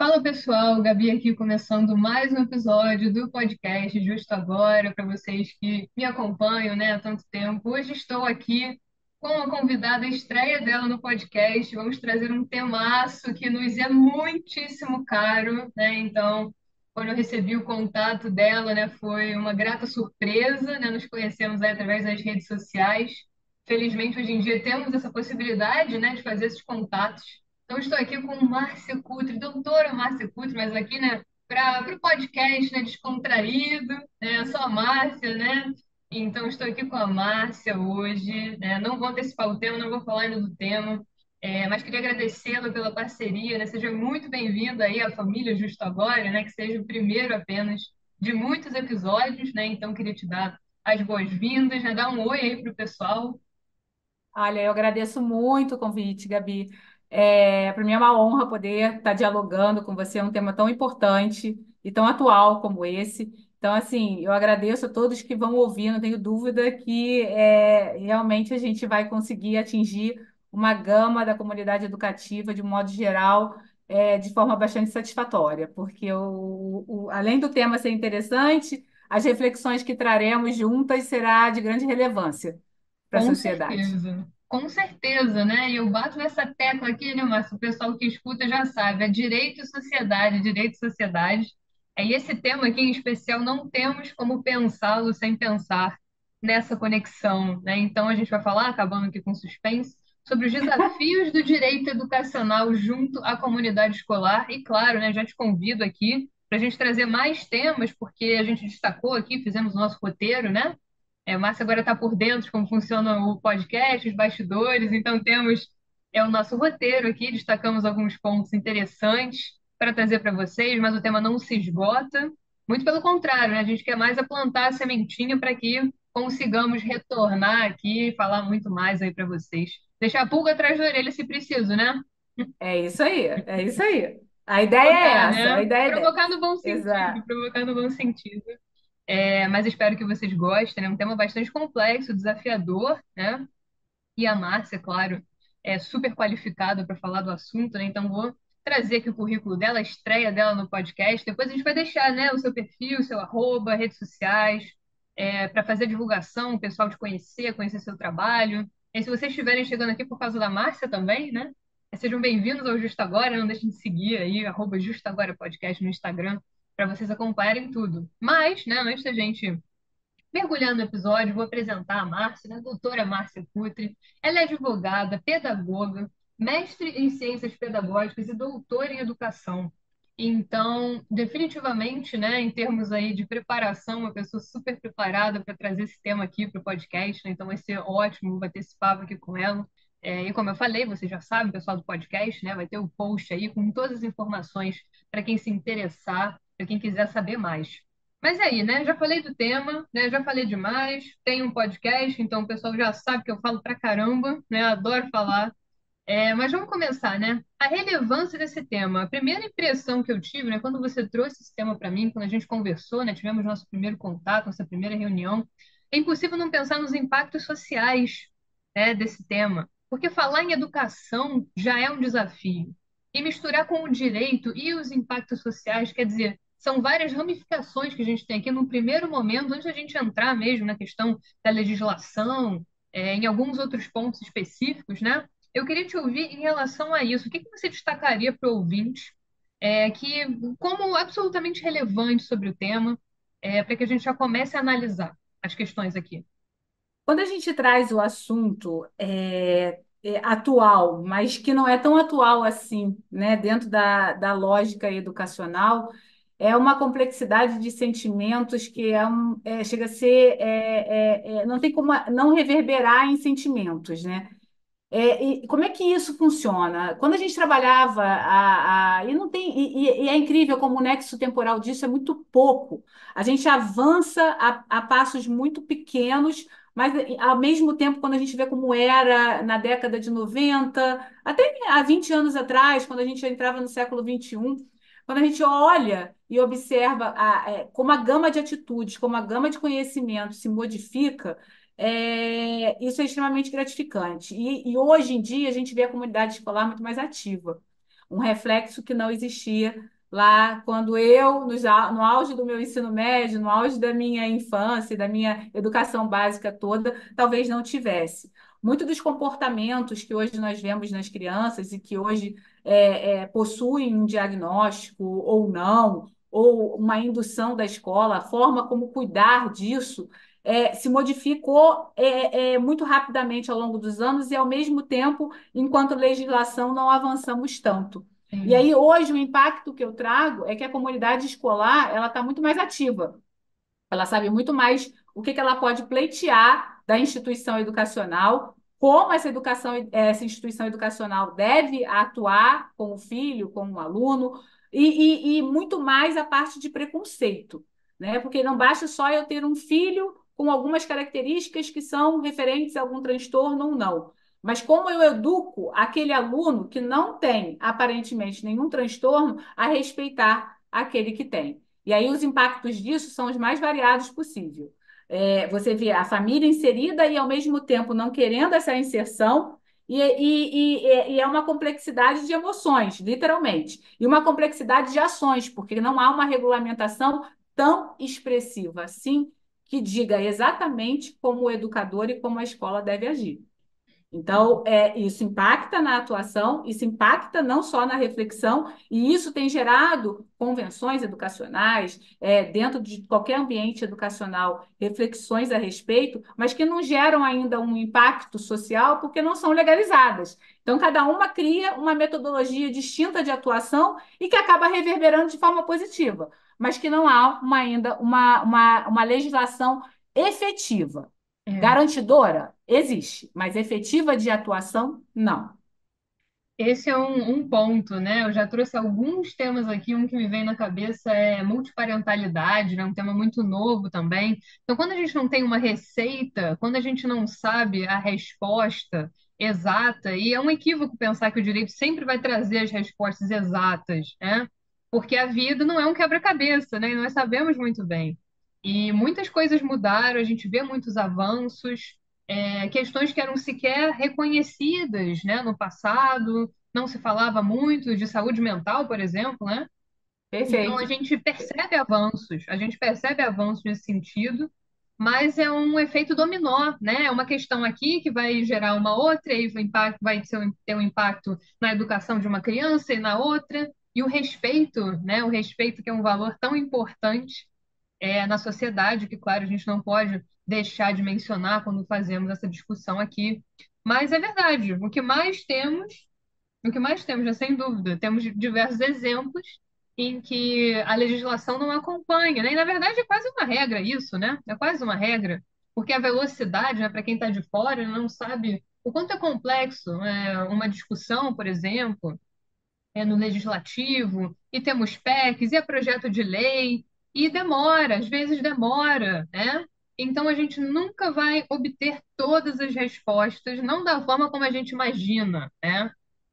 Fala pessoal, Gabi aqui começando mais um episódio do podcast Justo Agora, para vocês que me acompanham, né, há tanto tempo. Hoje estou aqui com a convidada estreia dela no podcast. Vamos trazer um temaço que nos é muitíssimo caro, né? Então, quando eu recebi o contato dela, né, foi uma grata surpresa, né? Nos conhecemos aí através das redes sociais. Felizmente, hoje em dia temos essa possibilidade, né, de fazer esses contatos. Então, estou aqui com Márcia Cutre, doutora Márcia Cutre, mas aqui, né, para o podcast, né, descontraído, né, só a Márcia, né? Então, estou aqui com a Márcia hoje, né? Não vou antecipar o tema, não vou falar ainda do tema, mas queria agradecê-la pela parceria, né? Seja muito bem-vinda aí à família Justo Agora, né? Que seja o primeiro apenas de muitos episódios, né? Então, queria te dar as boas-vindas, né? Dar um oi aí para o pessoal. Olha, eu agradeço muito o convite, Gabi. Para mim é uma honra poder estar dialogando com você um tema tão importante e tão atual como esse. Então, assim, eu agradeço a todos que vão ouvir, não tenho dúvida que realmente a gente vai conseguir atingir uma gama da comunidade educativa, de um modo geral, de forma bastante satisfatória, porque além do tema ser interessante, as reflexões que traremos juntas será de grande relevância para a sociedade. Com certeza, né? E eu bato nessa tecla aqui, né, Márcio? O pessoal que escuta já sabe, é direito e sociedade, direito e sociedade. E esse tema aqui em especial não temos como pensá-lo sem pensar nessa conexão, né? Então a gente vai falar, acabando aqui com suspense, sobre os desafios do direito educacional junto à comunidade escolar. E claro, né, já te convido aqui para a gente trazer mais temas, porque a gente destacou aqui, fizemos o nosso roteiro, né? O Márcio agora está por dentro de como funciona o podcast, os bastidores, então temos o nosso roteiro aqui, destacamos alguns pontos interessantes para trazer para vocês, mas o tema não se esgota. Muito pelo contrário, né? A gente quer mais é plantar a sementinha para que consigamos retornar aqui e falar muito mais aí para vocês. Deixar a pulga atrás da orelha se preciso, né? É isso aí, é isso aí. A ideia é Provocar, essa, a né? ideia é Provocar essa. no bom sentido, Exato. provocar no bom sentido. Mas espero que vocês gostem, né? Um tema bastante complexo, desafiador, né? E a Márcia, claro, é super qualificada para falar do assunto, né? Então vou trazer aqui o currículo dela, a estreia dela no podcast. Depois a gente vai deixar, né, o seu perfil, seu arroba, redes sociais, para fazer divulgação, o pessoal te conhecer, conhecer seu trabalho. E se vocês estiverem chegando aqui por causa da Márcia também, né? Sejam bem-vindos ao Justo Agora, não deixem de seguir aí, arroba Justo Agora Podcast no Instagram, para vocês acompanharem tudo. Mas, né, antes da gente mergulhando no episódio, vou apresentar a Márcia, né? A doutora Márcia Cutre. Ela é advogada, pedagoga, mestre em ciências pedagógicas e doutora em educação. Então, definitivamente, né, em termos aí de preparação, uma pessoa super preparada para trazer esse tema aqui para o podcast, né? Então vai ser ótimo bater esse papo aqui com ela. E como eu falei, você já sabe, pessoal do podcast, né, vai ter o post aí com todas as informações para quem se interessar, para quem quiser saber mais. Mas aí, né? Já falei do tema, né? Já falei demais. Tem um podcast, então o pessoal já sabe que eu falo pra caramba, né? Adoro falar. Mas vamos começar, né? A relevância desse tema. A primeira impressão que eu tive, né, quando você trouxe esse tema para mim, quando a gente conversou, né, tivemos nosso primeiro contato, nossa primeira reunião, é impossível não pensar nos impactos sociais, né, desse tema, porque falar em educação já é um desafio. E misturar com o direito e os impactos sociais, quer dizer, são várias ramificações que a gente tem aqui num primeiro momento, antes da gente entrar mesmo na questão da legislação, em alguns outros pontos específicos, né? Eu queria te ouvir em relação a isso. O que que você destacaria para o ouvinte, que como absolutamente relevante sobre o tema, para que a gente já comece a analisar as questões aqui? Quando a gente traz o assunto atual, mas que não é tão atual assim, né, dentro da lógica educacional, é uma complexidade de sentimentos que chega a ser, não tem como não reverberar em sentimentos, né? E como é que isso funciona? Quando a gente trabalhava e não tem e é incrível como o nexo temporal disso é muito pouco. A gente avança a passos muito pequenos, mas ao mesmo tempo, quando a gente vê como era na década de 90 até há 20 anos atrás, quando a gente entrava no século XXI, quando a gente olha e observa como a gama de atitudes, como a gama de conhecimento se modifica, isso é extremamente gratificante. E hoje em dia a gente vê a comunidade escolar muito mais ativa, um reflexo que não existia lá quando eu, no auge do meu ensino médio, no auge da minha infância, da minha educação básica toda, talvez não tivesse. Muitos dos comportamentos que hoje nós vemos nas crianças e que hoje possuem um diagnóstico ou não, ou uma indução da escola, a forma como cuidar disso, se modificou muito rapidamente ao longo dos anos e, ao mesmo tempo, enquanto legislação, não avançamos tanto. E Sim, aí, hoje, o impacto que eu trago é que a comunidade escolar ela está muito mais ativa. Ela sabe muito mais o que ela pode pleitear da instituição educacional, como essa instituição educacional deve atuar com o filho, com o aluno, e muito mais a parte de preconceito, né? Porque não basta só eu ter um filho com algumas características que são referentes a algum transtorno ou não. Mas como eu educo aquele aluno que não tem aparentemente nenhum transtorno a respeitar aquele que tem. E aí os impactos disso são os mais variados possível. Você vê a família inserida e, ao mesmo tempo, não querendo essa inserção, e é uma complexidade de emoções, literalmente, e uma complexidade de ações, porque não há uma regulamentação tão expressiva assim que diga exatamente como o educador e como a escola deve agir. Então, isso impacta na atuação, isso impacta não só na reflexão, e isso tem gerado convenções educacionais, dentro de qualquer ambiente educacional, reflexões a respeito, mas que não geram ainda um impacto social porque não são legalizadas. Então, cada uma cria uma metodologia distinta de atuação e que acaba reverberando de forma positiva, mas que não há ainda uma legislação efetiva. é. Garantidora? Existe, mas efetiva de atuação? Não. Esse é um ponto, né? Eu já trouxe alguns temas aqui, um que me vem na cabeça é multiparentalidade, né? Um tema muito novo também. Então, quando a gente não tem uma receita, quando a gente não sabe a resposta exata, e é um equívoco pensar que o direito sempre vai trazer as respostas exatas, né? Porque a vida não é um quebra-cabeça, né? E nós sabemos muito bem. E muitas coisas mudaram, a gente vê muitos avanços, questões que eram sequer reconhecidas, né, no passado, não se falava muito de saúde mental, por exemplo, né? Então Perfeito. a gente percebe avanços nesse sentido, mas é um efeito dominó, né? É uma questão aqui que vai gerar uma outra, e o impacto ter um impacto na educação de uma criança e na outra, e o respeito, né? O respeito que é um valor tão importante na sociedade, que, claro, a gente não pode deixar de mencionar quando fazemos essa discussão aqui. Mas é verdade, o que mais temos, né, sem dúvida, temos diversos exemplos em que a legislação não acompanha, né? E, na verdade, é quase uma regra isso, né? É quase uma regra, porque a velocidade, né, para quem está de fora, não sabe o quanto é complexo, uma discussão, por exemplo, no legislativo, e temos PECs, e é projeto de lei, e demora, às vezes demora, né? Então a gente nunca vai obter todas as respostas, não da forma como a gente imagina, né?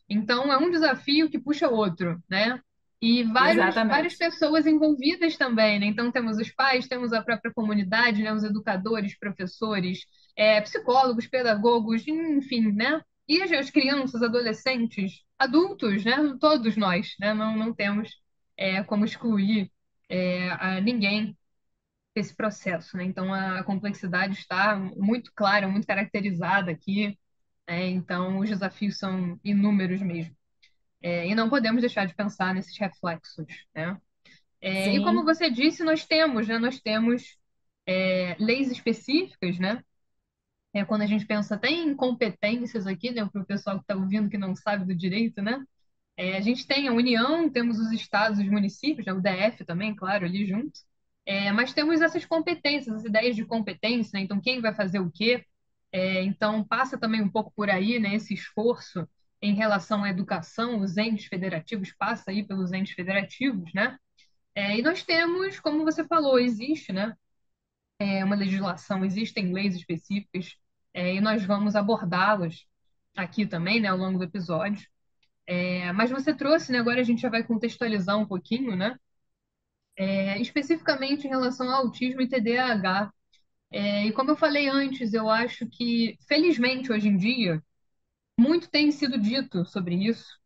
Então é um desafio que puxa outro, né? E várias Exatamente. pessoas envolvidas também, né? Então temos os pais, temos a própria comunidade, né? Os educadores, professores, psicólogos, pedagogos, enfim, né? E as crianças, adolescentes, adultos, né? Todos nós, né? Não temos como excluir a ninguém desse processo, né? Então a complexidade está muito clara, muito caracterizada aqui, né? Então os desafios são inúmeros mesmo. E não podemos deixar de pensar nesses reflexos, né? E como Sim, você disse, nós temos leis específicas, né? Quando a gente pensa até em competências aqui, né, para o pessoal que está ouvindo que não sabe do direito, né? A gente tem a União, temos os estados, os municípios, né, o DF também, claro, ali junto. Mas temos essas competências, as ideias de competência, né? Então, quem vai fazer o quê? Então, passa também um pouco por aí, né, esse esforço em relação à educação, os entes federativos, passa aí pelos entes federativos, né? E nós temos, como você falou, existe, né, uma legislação, existem leis específicas, e nós vamos abordá-las aqui também, né, ao longo do episódio. Mas você trouxe, né, agora a gente já vai contextualizar um pouquinho, né, especificamente em relação ao autismo e TDAH. E como eu falei antes, eu acho que, felizmente, hoje em dia, muito tem sido dito sobre isso.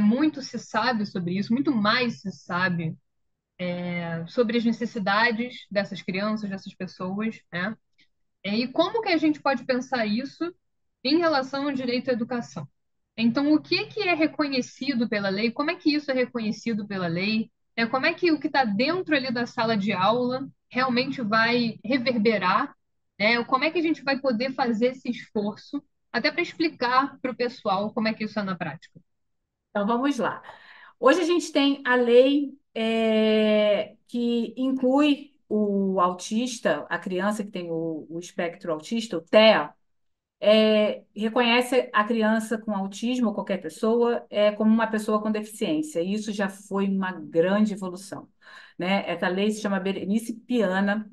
muito se sabe sobre isso, muito mais se sabe sobre as necessidades dessas crianças, dessas pessoas, né? E como que a gente pode pensar isso em relação ao direito à educação? Então, o que que é reconhecido pela lei? Como é que isso é reconhecido pela lei? Como é que o que está dentro ali da sala de aula realmente vai reverberar? Como é que a gente vai poder fazer esse esforço até para explicar para o pessoal como é que isso é na prática? Então, vamos lá. Hoje a gente tem a lei que inclui o autista, a criança que tem o espectro autista, o TEA, reconhece a criança com autismo ou qualquer pessoa como uma pessoa com deficiência. E isso já foi uma grande evolução, né? Essa lei se chama Berenice Piana.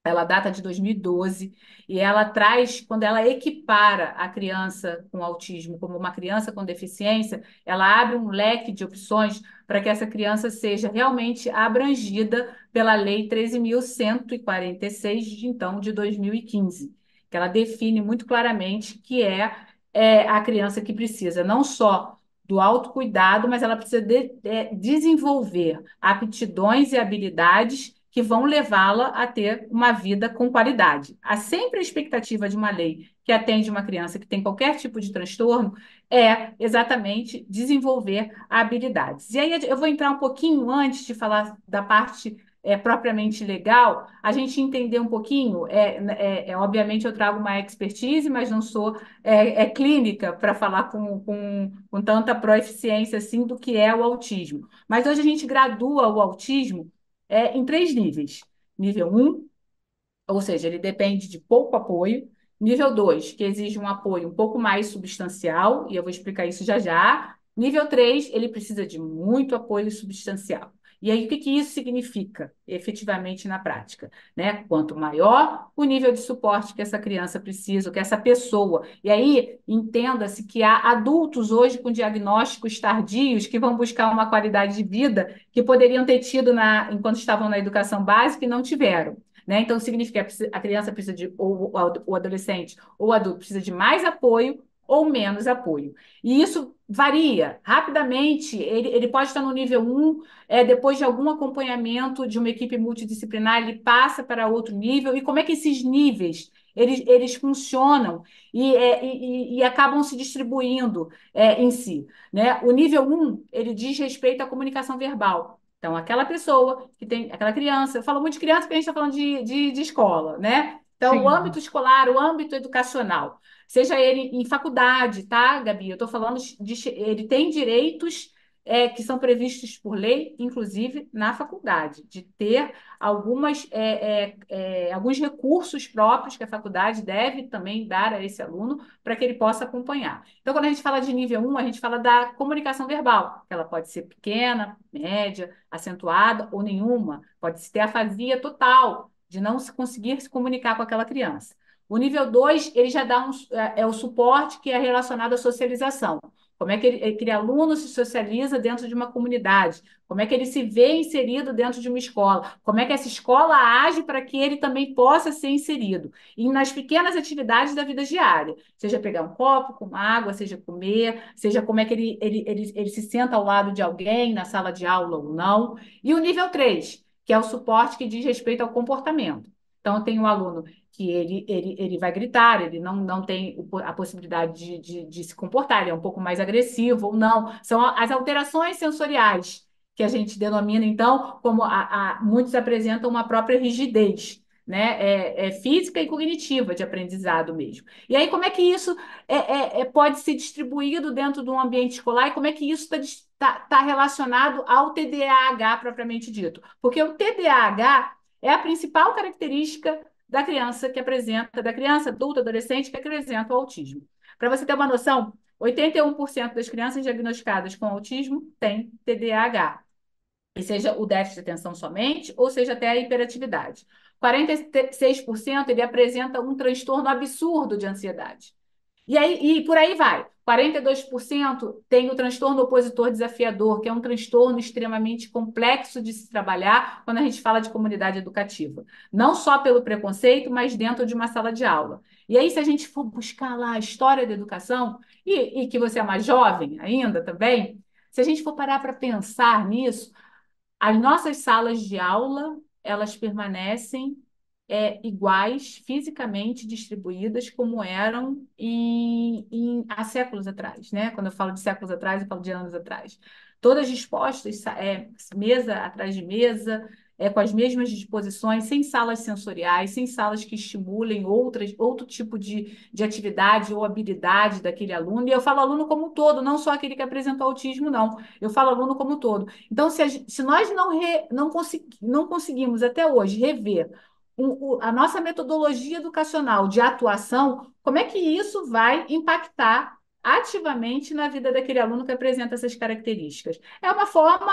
Ela data de 2012 e ela traz, quando ela equipara a criança com autismo como uma criança com deficiência, ela abre um leque de opções para que essa criança seja realmente abrangida pela Lei 13.146 de então de 2015, que ela define muito claramente que é a criança que precisa não só do autocuidado, mas ela precisa desenvolver aptidões e habilidades que vão levá-la a ter uma vida com qualidade. Há sempre a expectativa de uma lei que atende uma criança que tem qualquer tipo de transtorno é exatamente desenvolver habilidades. E aí eu vou entrar um pouquinho antes de falar da parte propriamente legal, a gente entender um pouquinho, obviamente eu trago uma expertise, mas não sou clínica para falar com tanta proeficiência assim do que é o autismo. Mas hoje a gente gradua o autismo em três níveis. Nível um, ou seja, ele depende de pouco apoio. Nível 2, que exige um apoio um pouco mais substancial, e eu vou explicar isso já já. Nível 3, ele precisa de muito apoio substancial. E aí, o que que isso significa efetivamente na prática? Né? Quanto maior o nível de suporte que essa criança precisa, ou que essa pessoa. E aí, entenda-se que há adultos hoje com diagnósticos tardios que vão buscar uma qualidade de vida que poderiam ter tido enquanto estavam na educação básica e não tiveram. Né? Então, significa que a criança precisa ou o adolescente, ou o adulto precisa de mais apoio ou menos apoio. E isso varia rapidamente. Ele pode estar no nível um, depois de algum acompanhamento de uma equipe multidisciplinar, ele passa para outro nível. E como é que esses níveis eles funcionam e acabam se distribuindo em si? Né? O nível um, ele diz respeito à comunicação verbal. Então, aquela pessoa que tem, aquela criança, eu falo muito de criança porque a gente está falando de escola, né? Então, o âmbito Sim, escolar, o âmbito educacional, seja ele em faculdade, tá, Gabi? Eu estou falando ele tem direitos que são previstos por lei, inclusive na faculdade, de ter alguns recursos próprios que a faculdade deve também dar a esse aluno para que ele possa acompanhar. Então, quando a gente fala de nível um, a gente fala da comunicação verbal, que ela pode ser pequena, média, acentuada ou nenhuma, pode ter afasia total de não se conseguir se comunicar com aquela criança. O nível 2 ele já dá o suporte que é relacionado à socialização. Como é que aquele aluno se socializa dentro de uma comunidade? Como é que ele se vê inserido dentro de uma escola? Como é que essa escola age para que ele também possa ser inserido? E nas pequenas atividades da vida diária, seja pegar um copo com água, seja comer, seja como é que ele se senta ao lado de alguém na sala de aula ou não. E o nível 3 que é o suporte que diz respeito ao comportamento. Então, tem o aluno que ele vai gritar, ele não tem a possibilidade de se comportar, ele é um pouco mais agressivo ou não. São as alterações sensoriais que a gente denomina, então, como muitos apresentam uma própria rigidez, né? Física e cognitiva de aprendizado mesmo. E aí, como é que isso pode ser distribuído dentro de um ambiente escolar e como é que isso está relacionado ao TDAH propriamente dito? Porque o TDAH é a principal característica da criança, adulta, adolescente que apresenta o autismo. Para você ter uma noção, 81% das crianças diagnosticadas com autismo têm TDAH, e seja o déficit de atenção somente, ou seja até a hiperatividade. 46% ele apresenta um transtorno absurdo de ansiedade. E por aí vai. 42% tem o transtorno opositor desafiador, que é um transtorno extremamente complexo de se trabalhar quando a gente fala de comunidade educativa. Não só pelo preconceito, mas dentro de uma sala de aula. E aí, se a gente for buscar lá a história da educação, e que você é mais jovem ainda também, Se a gente for parar para pensar nisso, as nossas salas de aula, elas permanecem iguais, fisicamente distribuídas, como eram há séculos atrás, né? Quando eu falo de séculos atrás, eu falo de anos atrás. Todas dispostas, mesa atrás de mesa, com as mesmas disposições, sem salas sensoriais, sem salas que estimulem outro tipo de atividade ou habilidade daquele aluno. E eu falo aluno como um todo, não só aquele que apresenta autismo, não. Eu falo aluno como um todo. Então, se nós não conseguimos até hoje rever a nossa metodologia educacional de atuação, como é que isso vai impactar ativamente na vida daquele aluno que apresenta essas características? É uma forma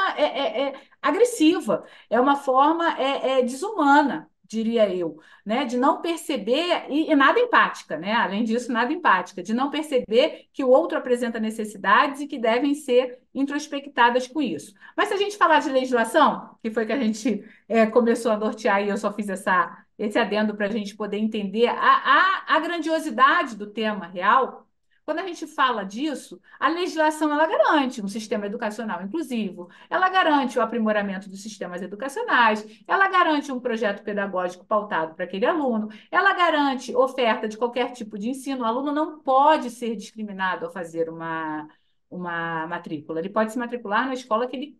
agressiva, é uma forma desumana, diria eu, né? De não perceber, e nada empática, né? Além disso, nada empática, de não perceber que o outro apresenta necessidades e que devem ser introspectadas com isso. Mas se a gente falar de legislação, que foi que a gente começou a nortear e eu só fiz esse adendo para a gente poder entender a grandiosidade do tema real. Quando a gente fala disso, a legislação ela garante um sistema educacional inclusivo, ela garante o aprimoramento dos sistemas educacionais, ela garante um projeto pedagógico pautado para aquele aluno, ela garante oferta de qualquer tipo de ensino. O aluno não pode ser discriminado ao fazer uma matrícula. Ele pode se matricular na escola que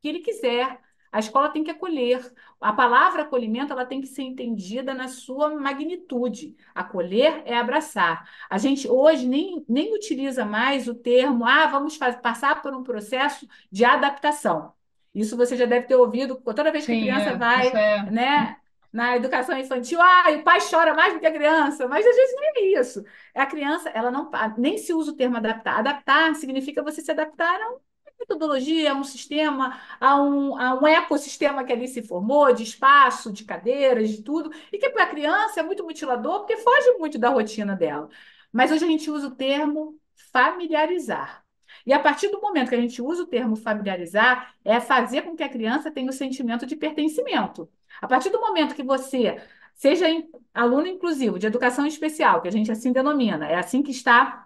ele quiser. A escola tem que acolher. A palavra acolhimento ela tem que ser entendida na sua magnitude. Acolher é abraçar. A gente hoje nem utiliza mais o termo, vamos passar por um processo de adaptação. Isso você já deve ter ouvido toda vez que a Sim, criança isso vai, é. né, na educação infantil, o pai chora mais do que a criança, mas às vezes nem é isso. A criança, ela não, nem se usa o termo adaptar. Adaptar significa você se adaptar a uma metodologia, a um sistema, a um ecossistema que ali se formou, de espaço, de cadeiras, de tudo, e que para a criança é muito mutilador, porque foge muito da rotina dela. Mas hoje a gente usa o termo familiarizar. E a partir do momento que a gente usa o termo familiarizar, é fazer com que a criança tenha o sentimento de pertencimento. A partir do momento que você seja aluno inclusivo de educação especial, que a gente assim denomina, é assim que está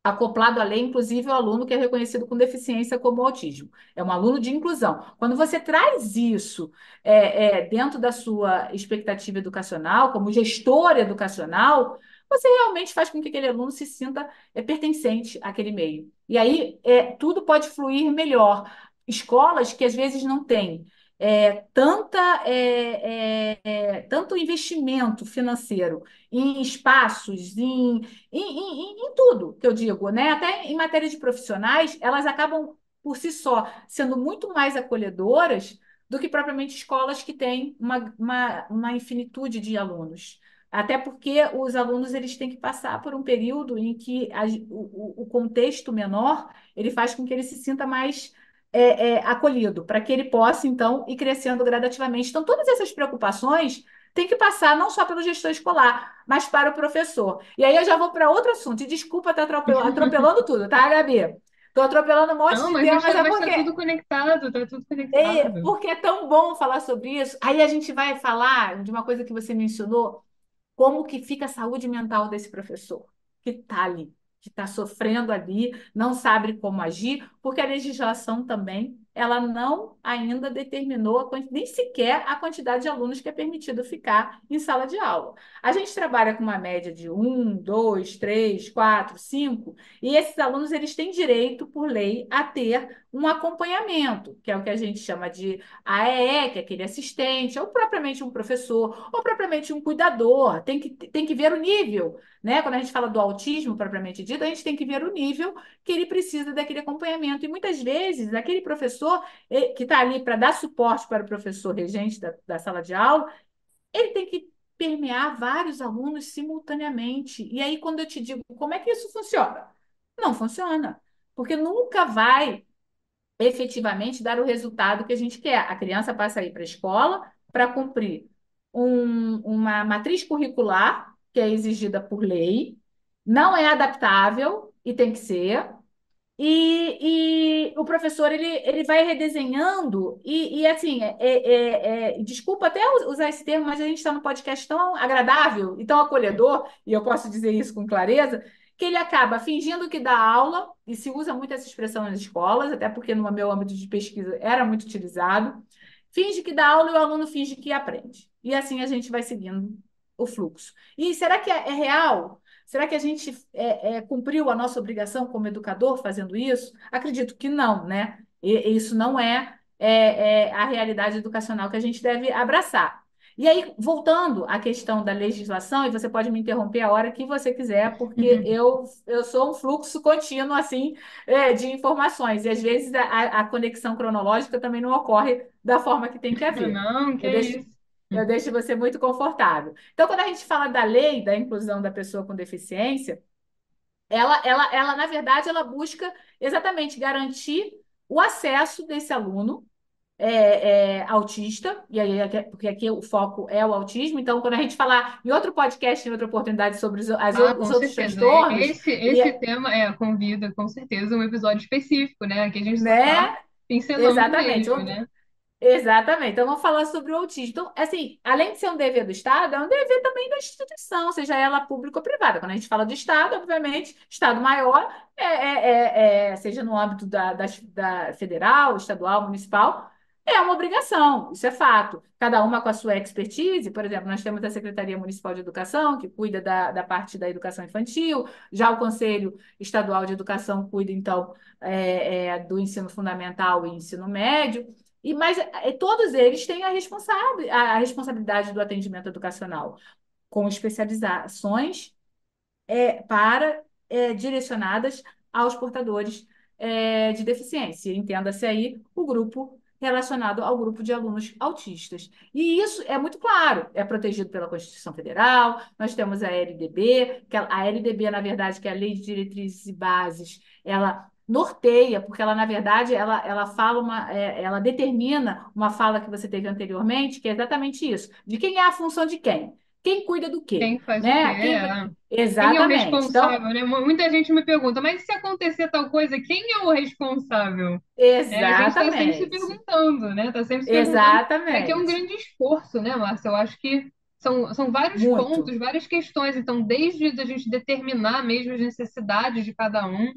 acoplado à lei, inclusive o aluno que é reconhecido com deficiência como autismo. É um aluno de inclusão. Quando você traz isso dentro da sua expectativa educacional, como gestor educacional, você realmente faz com que aquele aluno se sinta pertencente àquele meio. E aí tudo pode fluir melhor. Escolas que às vezes não têm tanto investimento financeiro em espaços, em tudo que eu digo, né? Até em matéria de profissionais, elas acabam por si só sendo muito mais acolhedoras do que propriamente escolas que têm uma infinitude de alunos. Até porque os alunos eles têm que passar por um período em que o contexto menor ele faz com que ele se sinta mais acolhido, para que ele possa, então, ir crescendo gradativamente. Então, todas essas preocupações têm que passar não só pelo gestor escolar, mas para o professor. E aí eu já vou para outro assunto. E desculpa estar atropelando tudo, tá, Gabi? Estou atropelando um monte Não, de temas, mas mas tá tudo conectado, tá tudo conectado. porque é tão bom falar sobre isso. Aí a gente vai falar de uma coisa que você mencionou, como que fica a saúde mental desse professor que está ali, que está sofrendo ali, não sabe como agir, porque a legislação também, ela não ainda determinou nem sequer a quantidade de alunos que é permitido ficar em sala de aula. A gente trabalha com uma média de um, dois, três, quatro, cinco, e esses alunos eles têm direito, por lei, a ter um acompanhamento, que é o que a gente chama de AEE, que é aquele assistente, ou propriamente um professor, ou propriamente um cuidador, tem que ver o nível, né? Quando a gente fala do autismo propriamente dito, a gente tem que ver o nível que ele precisa daquele acompanhamento. E muitas vezes, aquele professor que está ali para dar suporte para o professor regente da sala de aula, ele tem que permear vários alunos simultaneamente. E aí, quando eu te digo como é que isso funciona? Não funciona, porque nunca vai efetivamente dar o resultado que a gente quer. A criança passa aí para a escola para cumprir uma matriz curricular que é exigida por lei, não é adaptável e tem que ser. E o professor ele vai redesenhando e assim desculpa até usar esse termo, mas a gente está num podcast tão agradável e tão acolhedor, e eu posso dizer isso com clareza, que ele acaba fingindo que dá aula e se usa muito essa expressão nas escolas, até porque no meu âmbito de pesquisa era muito utilizado. Finge que dá aula e o aluno finge que aprende. E assim a gente vai seguindo o fluxo. E será que é real? Será que a gente cumpriu a nossa obrigação como educador fazendo isso? Acredito que não, né? E isso não é a realidade educacional que a gente deve abraçar. E aí, voltando à questão da legislação, e você pode me interromper a hora que você quiser, porque eu sou um fluxo contínuo, assim, de informações, e às vezes a conexão cronológica também não ocorre da forma que tem que haver. Não, que Eu deixo, isso. eu deixo você muito confortável. Então, quando a gente fala da lei da inclusão da pessoa com deficiência, na verdade, ela busca exatamente garantir o acesso desse aluno autista, e aí, porque aqui o foco é o autismo, então, quando a gente falar em outro podcast, em outra oportunidade, sobre Ah, os com outros certeza. transtornos, Esse tema convida, com certeza, um episódio específico, né? Que a gente só tá né? pincelando Exatamente. mesmo, né? Exatamente. Então, vamos falar sobre o autismo. Então, assim, além de ser um dever do Estado, é um dever também da instituição, seja ela pública ou privada. Quando a gente fala de Estado, obviamente, Estado maior, seja no âmbito da federal, estadual, municipal, é uma obrigação, isso é fato. Cada uma com a sua expertise, por exemplo, nós temos a Secretaria Municipal de Educação, que cuida da parte da educação infantil, já o Conselho Estadual de Educação cuida, então, do ensino fundamental e ensino médio. Mas todos eles têm a responsabilidade do atendimento educacional, com especializações direcionadas aos portadores de deficiência. Entenda-se aí o grupo relacionado ao grupo de alunos autistas. E isso é muito claro, é protegido pela Constituição Federal, nós temos a LDB, a LDB, na verdade, que é a Lei de Diretrizes e Bases, ela norteia, porque ela, na verdade, ela fala ela determina uma fala que você teve anteriormente, que é exatamente isso, de quem é a função de quem. Quem cuida do quê? Quem faz o quê? Né? Quem é o Exatamente. Então, responsável, né? Muita gente me pergunta, mas se acontecer tal coisa, quem é o responsável? A gente está sempre se exatamente. perguntando, né? Está sempre se perguntando. É que é um Exatamente. grande esforço, né, Márcia? Eu acho que são vários pontos, Muito. várias questões. Então, desde a gente determinar mesmo as necessidades de cada um,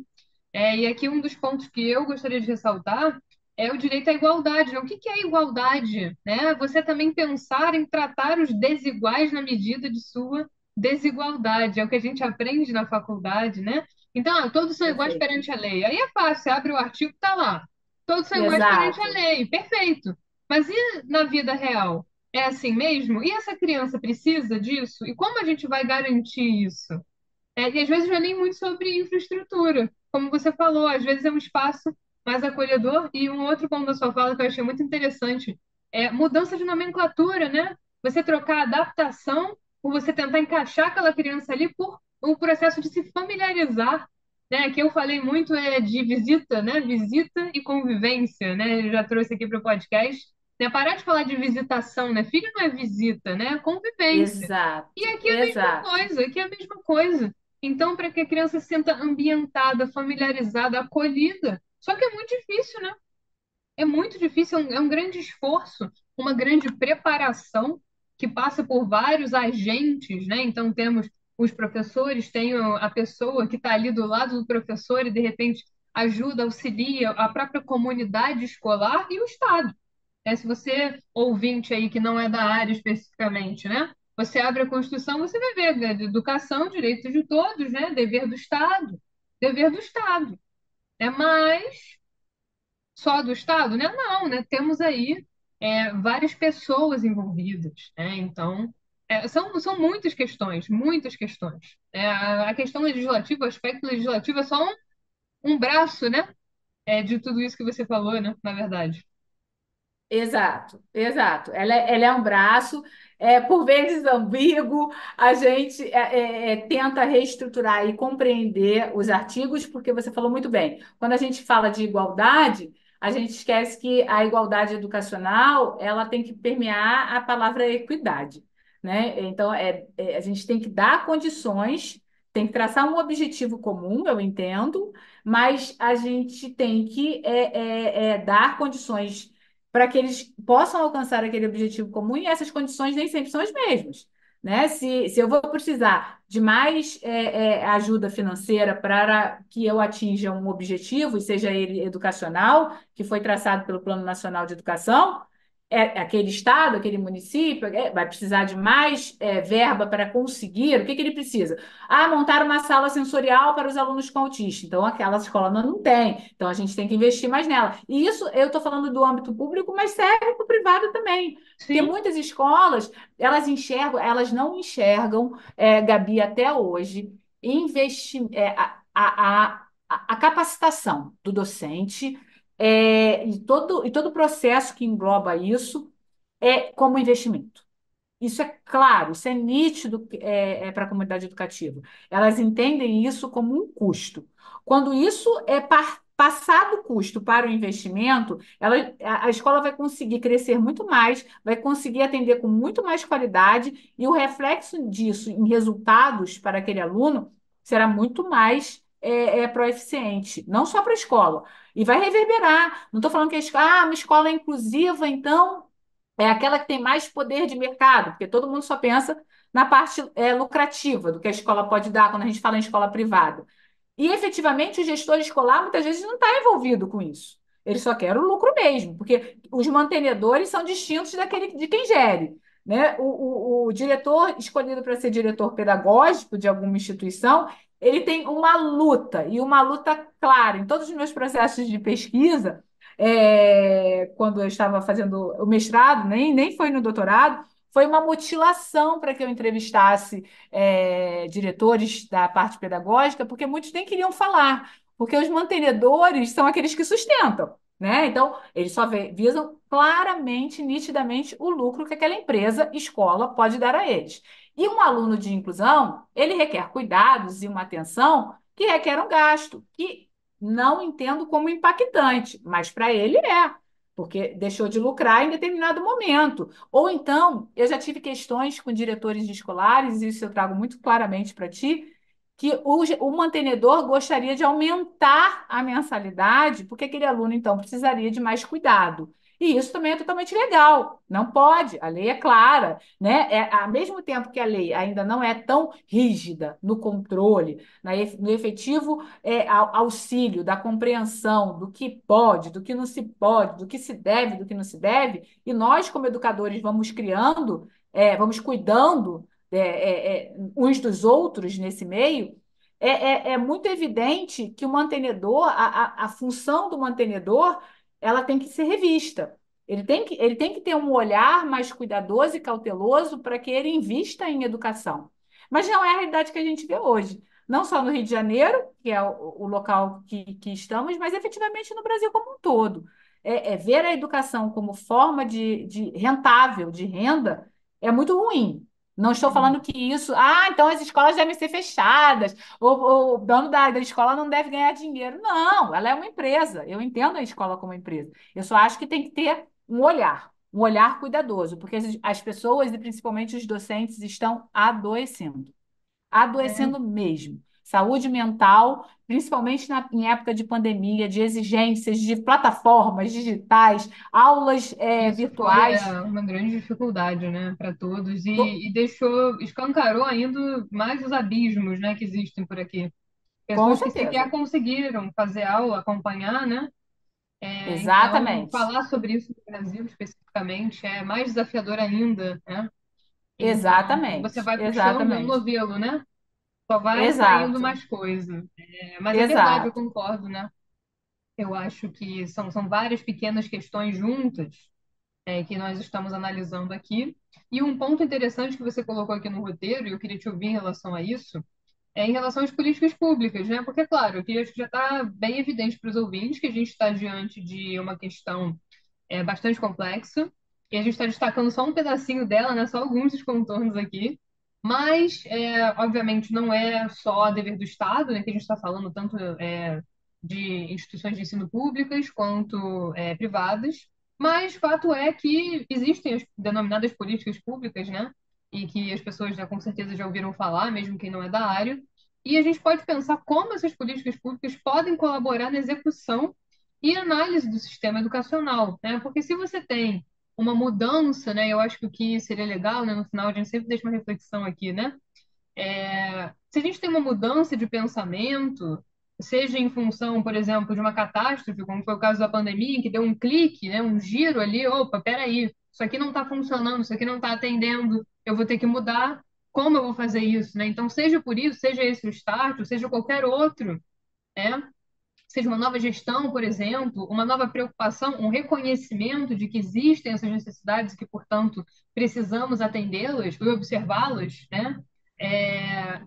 e aqui um dos pontos que eu gostaria de ressaltar é o direito à igualdade, né? O que que é igualdade, né? Você também pensar em tratar os desiguais na medida de sua desigualdade. É o que a gente aprende na faculdade, né? Então, todos são iguais Perfeito. perante a lei. Aí é fácil, você abre o artigo, tá lá. Todos são iguais perante a Exato. lei. Perfeito. Mas e na vida real? É assim mesmo? E essa criança precisa disso? E como a gente vai garantir isso? E às vezes não é nem muito sobre infraestrutura. Como você falou, às vezes é um espaço mais acolhedor. E um outro ponto da sua fala que eu achei muito interessante é mudança de nomenclatura, né? Você trocar adaptação por você tentar encaixar aquela criança ali por um processo de se familiarizar, né? Que eu falei muito de visita, né? Visita e convivência, né? Eu já trouxe aqui para o podcast. Né? Parar de falar de visitação, né? Filho não é visita, né? É convivência. E Exato. aqui é a mesma Exato. coisa, aqui é a mesma coisa. Então, para que a criança se sinta ambientada, familiarizada, acolhida. Só que é muito difícil, né? É muito difícil, é um grande esforço, uma grande preparação que passa por vários agentes, né? Então, temos os professores, tem a pessoa que está ali do lado do professor e, de repente, ajuda, auxilia a própria comunidade escolar e o Estado. Se você, ouvinte aí, que não é da área especificamente, né? Você abre a Constituição, você vai ver, né, de educação, direitos de todos, né? Dever do Estado. Dever do Estado. Mas só do Estado, né? Não, né? Temos aí várias pessoas envolvidas, né? Então, são muitas questões, muitas questões. A questão legislativa, o aspecto legislativo é só um braço, né? De tudo isso que você falou, né? Na verdade. Exato, exato. Ela é um braço, por vezes ambíguo, a gente tenta reestruturar e compreender os artigos, porque você falou muito bem. Quando a gente fala de igualdade, a gente esquece que a igualdade educacional ela tem que permear a palavra equidade, né? Então, a gente tem que dar condições, tem que traçar um objetivo comum, eu entendo, mas a gente tem que dar condições para que eles possam alcançar aquele objetivo comum, e essas condições nem sempre são as mesmas, né? Se eu vou precisar de mais ajuda financeira para que eu atinja um objetivo, e seja ele educacional, que foi traçado pelo Plano Nacional de Educação, aquele estado, aquele município, vai precisar de mais verba para conseguir. O que ele precisa? Ah, montar uma sala sensorial para os alunos com autismo. Então, aquela escola não tem. Então, a gente tem que investir mais nela. E isso eu estou falando do âmbito público, mas serve para o privado também. Porque Sim, muitas escolas, elas não enxergam, Gabi, até hoje, a capacitação do docente e todo o processo que engloba isso como investimento. Isso é claro, isso é nítido para a comunidade educativa. Elas entendem isso como um custo. Quando isso é passado o custo para o investimento, a escola vai conseguir crescer muito mais, vai conseguir atender com muito mais qualidade, e o reflexo disso em resultados para aquele aluno será muito mais proeficiente, não só para a escola. E vai reverberar. Não estou falando que uma escola é inclusiva, então é aquela que tem mais poder de mercado, porque todo mundo só pensa na parte lucrativa do que a escola pode dar quando a gente fala em escola privada. E efetivamente o gestor escolar muitas vezes não está envolvido com isso. Ele só quer o lucro mesmo, porque os mantenedores são distintos daquele de quem gere. Né? O diretor escolhido para ser diretor pedagógico de alguma instituição, ele tem uma luta, e uma luta clara. Em todos os meus processos de pesquisa, quando eu estava fazendo o mestrado, nem foi no doutorado, foi uma mutilação para que eu entrevistasse diretores da parte pedagógica, porque muitos nem queriam falar, porque os mantenedores são aqueles que sustentam, né? Então, eles só visam claramente, nitidamente, o lucro que aquela empresa, escola, pode dar a eles. E um aluno de inclusão, ele requer cuidados e uma atenção que requer um gasto, que não entendo como impactante, mas para ele porque deixou de lucrar em determinado momento. Ou então, eu já tive questões com diretores de escolares, e isso eu trago muito claramente para ti, que o mantenedor gostaria de aumentar a mensalidade, porque aquele aluno, então, precisaria de mais cuidado. E isso também é totalmente legal. Não pode, a lei é clara, né? Ao mesmo tempo que a lei ainda não é tão rígida no controle, no efetivo auxílio da compreensão do que pode, do que não se pode, do que se deve, do que não se deve, e nós, como educadores, vamos criando, vamos cuidando uns dos outros nesse meio. É muito evidente que o mantenedor, a função do mantenedor, ela tem que ser revista. Ele tem que ter um olhar mais cuidadoso e cauteloso para que ele invista em educação. Mas não é a realidade que a gente vê hoje. Não só no Rio de Janeiro, que é o local que estamos, mas efetivamente no Brasil como um todo. Ver a educação como forma de rentável, de renda, é muito ruim. Não estou falando que isso, então as escolas devem ser fechadas, o dono da escola não deve ganhar dinheiro. Não, ela é uma empresa. Eu entendo a escola como empresa. Eu só acho que tem que ter um olhar cuidadoso, porque as pessoas, e principalmente os docentes, estão adoecendo mesmo. Saúde mental, principalmente em época de pandemia, de exigências de plataformas digitais, aulas isso foi virtuais. uma grande dificuldade, né, para todos e deixou, escancarou ainda mais os abismos, né, que existem por aqui. Com Pessoas que sequer certeza. conseguiram fazer aula, acompanhar, né? Então, Exatamente. falar sobre isso no Brasil especificamente é mais desafiador ainda, né? Então, você Exatamente. vai puxando, é um Exatamente. novelo, né? Só vai saindo Exato. mais coisa. Mas é verdade, eu Exato. concordo, né? Eu acho que são várias pequenas questões juntas, que nós estamos analisando aqui. E um ponto interessante que você colocou aqui no roteiro, e eu queria te ouvir em relação a isso, é em relação às políticas públicas, né? Porque, claro, aqui acho que já está bem evidente para os ouvintes que a gente está diante de uma questão bastante complexa, e a gente está destacando só um pedacinho dela, né? Só alguns dos contornos aqui. Mas, obviamente, não é só dever do Estado, né? Que a gente está falando tanto de instituições de ensino públicas quanto privadas. Mas fato é que existem as denominadas políticas públicas, né? E que as pessoas, né, com certeza já ouviram falar, mesmo quem não é da área. E a gente pode pensar como essas políticas públicas podem colaborar na execução e análise do sistema educacional, né? Porque se você tem uma mudança, né? Eu acho que o que seria legal, né? No final, a gente sempre deixa uma reflexão aqui, né? Se a gente tem uma mudança de pensamento, seja em função, por exemplo, de uma catástrofe, como foi o caso da pandemia, em que deu um clique, né, um giro ali, opa, peraí, isso aqui não está funcionando, isso aqui não está atendendo, eu vou ter que mudar, como eu vou fazer isso, né? Então, seja por isso, seja esse o start, ou seja qualquer outro, né? Seja uma nova gestão, por exemplo, uma nova preocupação, um reconhecimento de que existem essas necessidades e que, portanto, precisamos atendê-las e observá-las, né?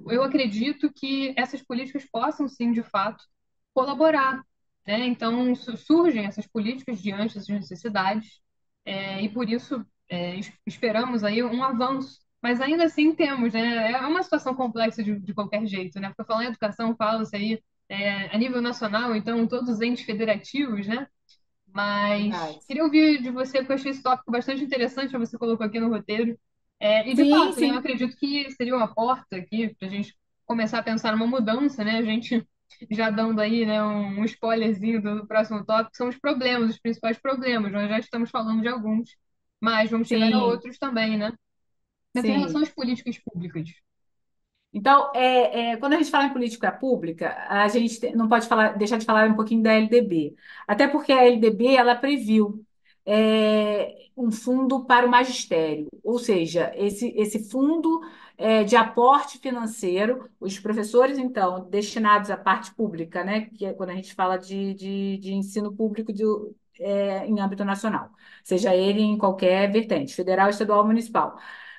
Eu acredito que essas políticas possam, sim, de fato, colaborar, né? Então, surgem essas políticas diante dessas necessidades, e por isso esperamos aí um avanço. Mas ainda assim temos, né? É uma situação complexa de qualquer jeito, né? Porque falando em educação, fala-se aí a nível nacional, então todos os entes federativos, né? Mas Verdade. queria ouvir de você, porque eu achei esse tópico bastante interessante, que você colocou aqui no roteiro. E de Sim, fato, né, eu sim. acredito que seria uma porta aqui para a gente começar a pensar numa mudança, né? A gente já dando aí, né, um spoilerzinho do próximo tópico, são os problemas, os principais problemas. Nós já estamos falando de alguns, mas vamos chegar a Sim, outros também, né? Mas em relação sim. às políticas públicas. Então, quando a gente fala em política pública, a gente não pode deixar de falar um pouquinho da LDB. Até porque a LDB ela previu um fundo para o magistério, ou seja, esse fundo de aporte financeiro, os professores, então, destinados à parte pública, né, que é quando a gente fala de ensino público em âmbito nacional, seja ele em qualquer vertente, federal, estadual, municipal.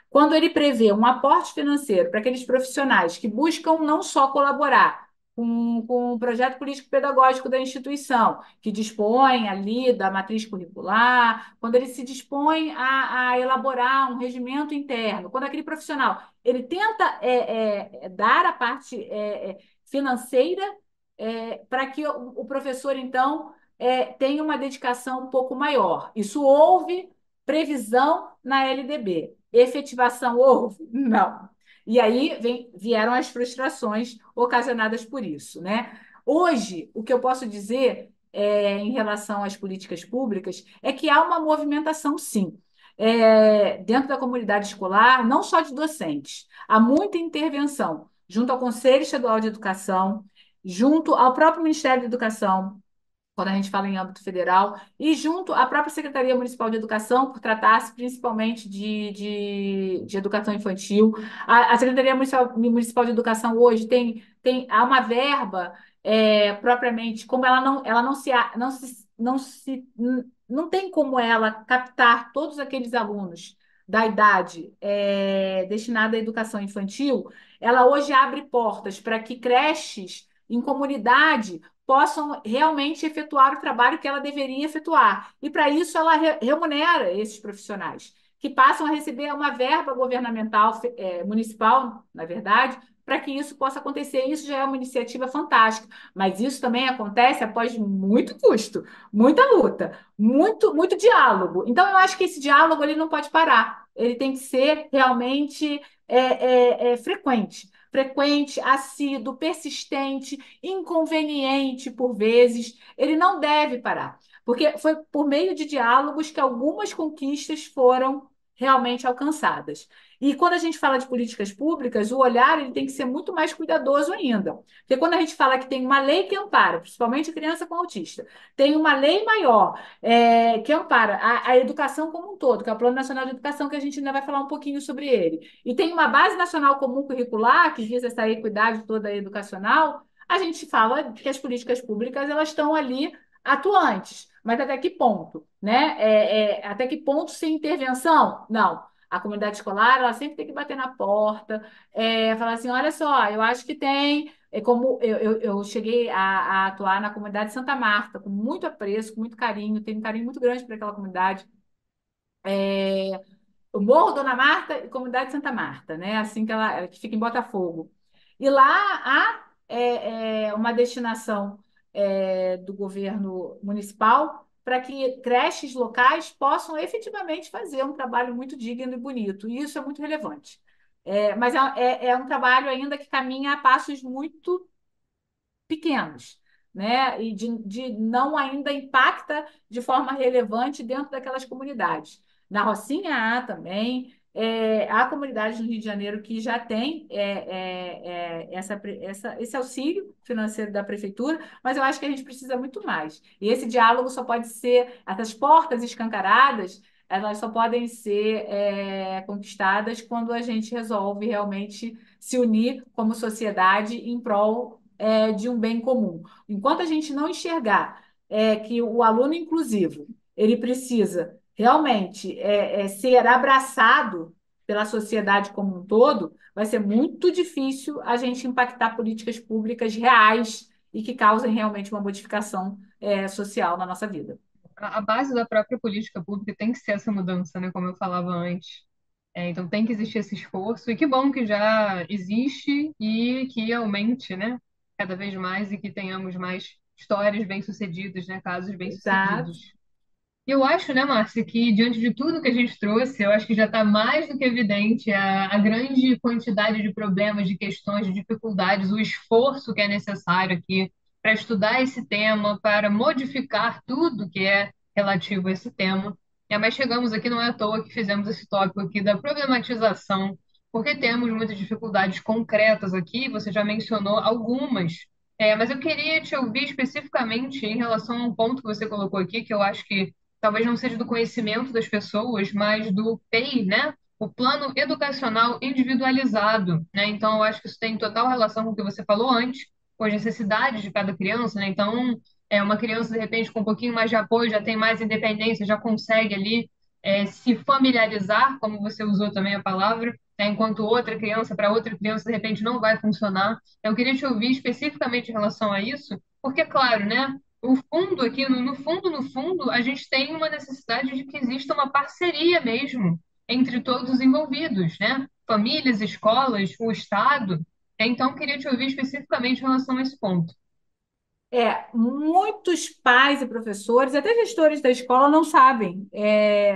Quando ele prevê um aporte financeiro para aqueles profissionais que buscam não só colaborar com o projeto político-pedagógico da instituição, que dispõe ali da matriz curricular, quando ele se dispõe a elaborar um regimento interno, quando aquele profissional ele tenta dar a parte financeira para que o professor, então, tenha uma dedicação um pouco maior. Isso houve previsão na LDB. Efetivação houve? Não. E aí vieram as frustrações ocasionadas por isso, né? Hoje, o que eu posso dizer em relação às políticas públicas é que há uma movimentação, sim, dentro da comunidade escolar, não só de docentes. Há muita intervenção junto ao Conselho Estadual de Educação, junto ao próprio Ministério da Educação, quando a gente fala em âmbito federal, e junto à própria Secretaria Municipal de Educação, por tratar-se principalmente de educação infantil. A Secretaria Municipal de Educação hoje há uma verba propriamente, como ela não tem como ela captar todos aqueles alunos da idade destinada à educação infantil, ela hoje abre portas para que creches em comunidade possam realmente efetuar o trabalho que ela deveria efetuar. E para isso ela remunera esses profissionais, que passam a receber uma verba governamental, municipal, na verdade, para que isso possa acontecer. Isso já é uma iniciativa fantástica, mas isso também acontece após muito custo, muita luta, muito diálogo. Então, eu acho que esse diálogo ele não pode parar, ele tem que ser realmente frequente, assíduo, persistente, inconveniente por vezes, ele não deve parar, porque foi por meio de diálogos que algumas conquistas foram realmente alcançadas. E quando a gente fala de políticas públicas, o olhar ele tem que ser muito mais cuidadoso ainda. Porque quando a gente fala que tem uma lei que ampara, principalmente criança com autista, tem uma lei maior que ampara a educação como um todo, que é o Plano Nacional de Educação, que a gente ainda vai falar um pouquinho sobre ele. E tem uma base nacional comum curricular, que visa essa equidade toda educacional, a gente fala que as políticas públicas elas estão ali atuantes, mas até que ponto, né? Até que ponto sem intervenção? Não. A comunidade escolar ela sempre tem que bater na porta, falar assim, olha só, eu acho que tem, como eu cheguei a atuar na comunidade Santa Marta, com muito apreço, com muito carinho, tenho um carinho muito grande por aquela comunidade. O Morro Dona Marta e Comunidade Santa Marta, né? Assim que fica em Botafogo. E lá há uma destinação do governo municipal para que creches locais possam efetivamente fazer um trabalho muito digno e bonito. E isso é muito relevante. Mas é um trabalho ainda que caminha a passos muito pequenos, né? E de não ainda impacta de forma relevante dentro daquelas comunidades. Na Rocinha há também. Há comunidades no Rio de Janeiro que já têm esse auxílio financeiro da prefeitura, mas eu acho que a gente precisa muito mais. E esse diálogo só pode ser, essas portas escancaradas, elas só podem ser conquistadas quando a gente resolve realmente se unir como sociedade em prol de um bem comum. Enquanto a gente não enxergar que o aluno inclusivo ele precisa realmente ser abraçado pela sociedade como um todo, vai ser muito difícil a gente impactar políticas públicas reais e que causem realmente uma modificação social na nossa vida. A base da própria política pública tem que ser essa mudança, né? Como eu falava antes. Então tem que existir esse esforço, e que bom que já existe e que aumente, né? Cada vez mais e que tenhamos mais histórias bem-sucedidas, né? Casos Exato. bem-sucedidos. E eu acho, né, Márcia, que diante de tudo que a gente trouxe, eu acho que já está mais do que evidente a grande quantidade de problemas, de questões, de dificuldades, o esforço que é necessário aqui para estudar esse tema, para modificar tudo que é relativo a esse tema. Mas chegamos aqui, não é à toa que fizemos esse tópico aqui da problematização, porque temos muitas dificuldades concretas aqui, você já mencionou algumas. Mas eu queria te ouvir especificamente em relação a um ponto que você colocou aqui, que eu acho que talvez não seja do conhecimento das pessoas, mas do PEI, né? O plano educacional individualizado, né? Então, eu acho que isso tem total relação com o que você falou antes, com as necessidades de cada criança, né? Então, uma criança, de repente, com um pouquinho mais de apoio, já tem mais independência, já consegue ali se familiarizar, como você usou também a palavra, né? Enquanto outra criança, para outra criança, de repente, não vai funcionar. Eu queria te ouvir especificamente em relação a isso, porque, claro, né? O fundo aqui, no fundo, a gente tem uma necessidade de que exista uma parceria mesmo entre todos os envolvidos, né? Famílias, escolas, o Estado. Então, queria te ouvir especificamente em relação a esse ponto. Muitos pais e professores, até gestores da escola, não sabem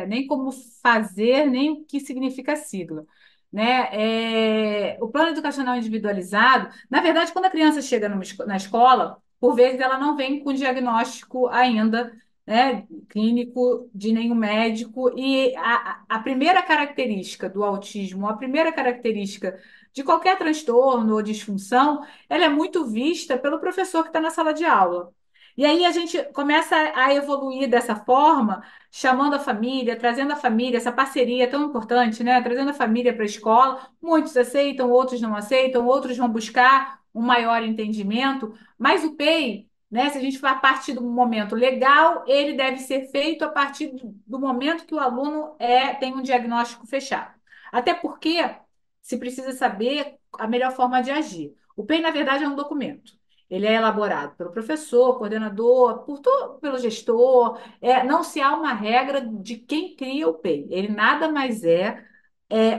nem como fazer, nem o que significa a sigla. Né? O plano educacional individualizado, na verdade, quando a criança chega na escola, por vezes ela não vem com diagnóstico ainda, né, clínico de nenhum médico, e a primeira característica do autismo, a primeira característica de qualquer transtorno ou disfunção, ela é muito vista pelo professor que está na sala de aula. E aí a gente começa a evoluir dessa forma, chamando a família, trazendo a família, essa parceria tão importante, né? Trazendo a família para a escola. Muitos aceitam, outros não aceitam, outros vão buscar um maior entendimento, mas o PEI, né, se a gente for partir do momento legal, ele deve ser feito a partir do momento que o aluno tem um diagnóstico fechado. Até porque se precisa saber a melhor forma de agir. O PEI, na verdade, é um documento. Ele é elaborado pelo professor, coordenador, pelo gestor. Não se há uma regra de quem cria o PEI. Ele nada mais é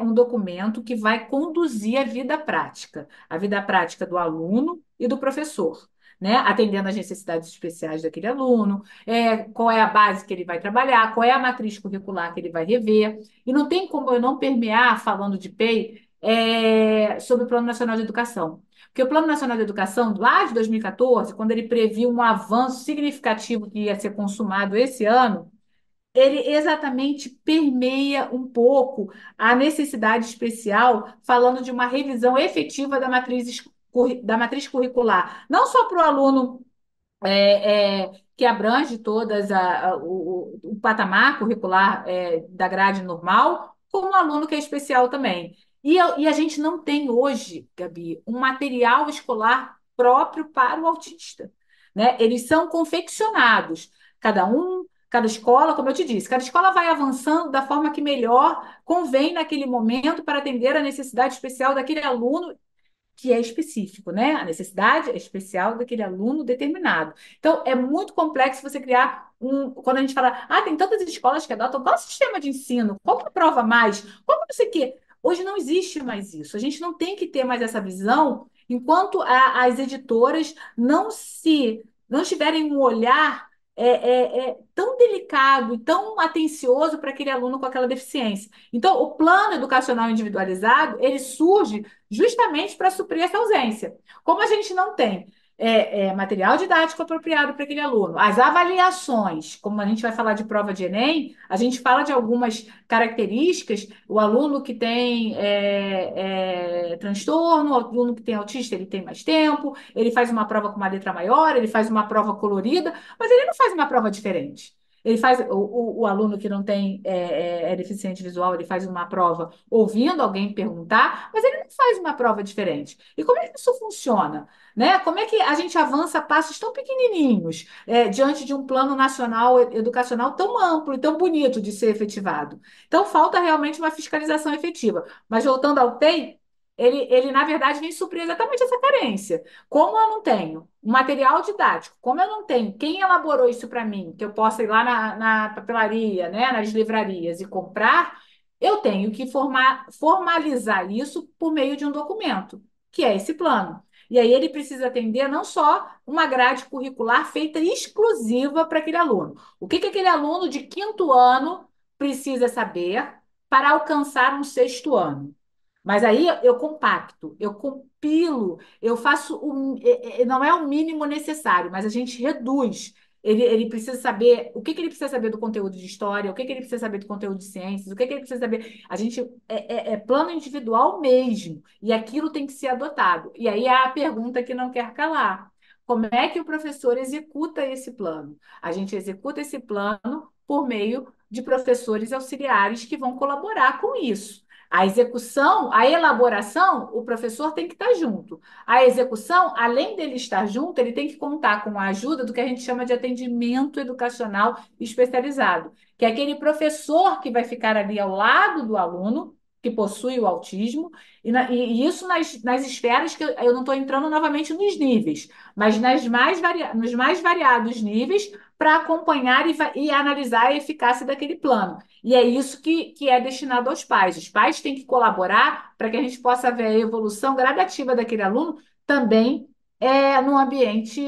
um documento que vai conduzir a vida prática do aluno e do professor. Né? Atendendo às necessidades especiais daquele aluno, qual é a base que ele vai trabalhar, qual é a matriz curricular que ele vai rever. E não tem como eu não permear, falando de PEI, sobre o Plano Nacional de Educação. Porque o Plano Nacional de Educação, lá de 2014, quando ele previu um avanço significativo que ia ser consumado esse ano, ele exatamente permeia um pouco a necessidade especial, falando de uma revisão efetiva da matriz curricular, não só para o aluno que abrange todas o patamar curricular da grade normal, como um aluno que é especial também. E a gente não tem hoje, Gabi, um material escolar próprio para o autista. Né? Eles são confeccionados, cada escola, como eu te disse, cada escola vai avançando da forma que melhor convém naquele momento para atender a necessidade especial daquele aluno que é específico, né? A necessidade é especial daquele aluno determinado. Então, é muito complexo você criar um. Quando a gente fala, tem tantas escolas que adotam, qual é o sistema de ensino? Qual que aprova mais? Qual que não sei o quê? Hoje não existe mais isso. A gente não tem que ter mais essa visão enquanto as editoras não tiverem um olhar tão delicado e tão atencioso para aquele aluno com aquela deficiência. Então, o plano educacional individualizado, ele surge justamente para suprir essa ausência. Como a gente não tem material didático apropriado para aquele aluno. As avaliações, como a gente vai falar de prova de Enem, a gente fala de algumas características. O aluno que tem transtorno, o aluno que tem autista, ele tem mais tempo, ele faz uma prova com uma letra maior, ele faz uma prova colorida, mas ele não faz uma prova diferente. Ele faz o aluno que não tem deficiente visual, ele faz uma prova ouvindo alguém perguntar, mas ele não faz uma prova diferente. E como é que isso funciona? Né? Como é que a gente avança passos tão pequenininhos diante de um plano nacional educacional tão amplo e tão bonito de ser efetivado? Então, falta realmente uma fiscalização efetiva. Mas voltando ao TEI, ele, na verdade, vem suprir exatamente essa carência. Como eu não tenho um material didático, como eu não tenho quem elaborou isso para mim, que eu possa ir lá na papelaria, né, nas livrarias e comprar, eu tenho que formalizar isso por meio de um documento, que é esse plano. E aí ele precisa atender não só uma grade curricular feita exclusiva para aquele aluno. O que aquele aluno de quinto ano precisa saber para alcançar um sexto ano? Mas aí eu compacto, eu compilo, eu faço não é o mínimo necessário, mas a gente reduz. Ele precisa saber o que ele precisa saber do conteúdo de história, o que ele precisa saber do conteúdo de ciências, o que ele precisa saber. A gente é plano individual mesmo, e aquilo tem que ser adotado. E aí é a pergunta que não quer calar. Como é que o professor executa esse plano? A gente executa esse plano por meio de professores auxiliares que vão colaborar com isso. A execução, a elaboração, o professor tem que estar junto. A execução, além dele estar junto, ele tem que contar com a ajuda do que a gente chama de atendimento educacional especializado, que é aquele professor que vai ficar ali ao lado do aluno que possui o autismo, e isso nas esferas que eu não estou entrando novamente nos níveis, mas nos mais variados níveis para acompanhar e analisar a eficácia daquele plano. E é isso que é destinado aos pais. Os pais têm que colaborar para que a gente possa ver a evolução gradativa daquele aluno também no ambiente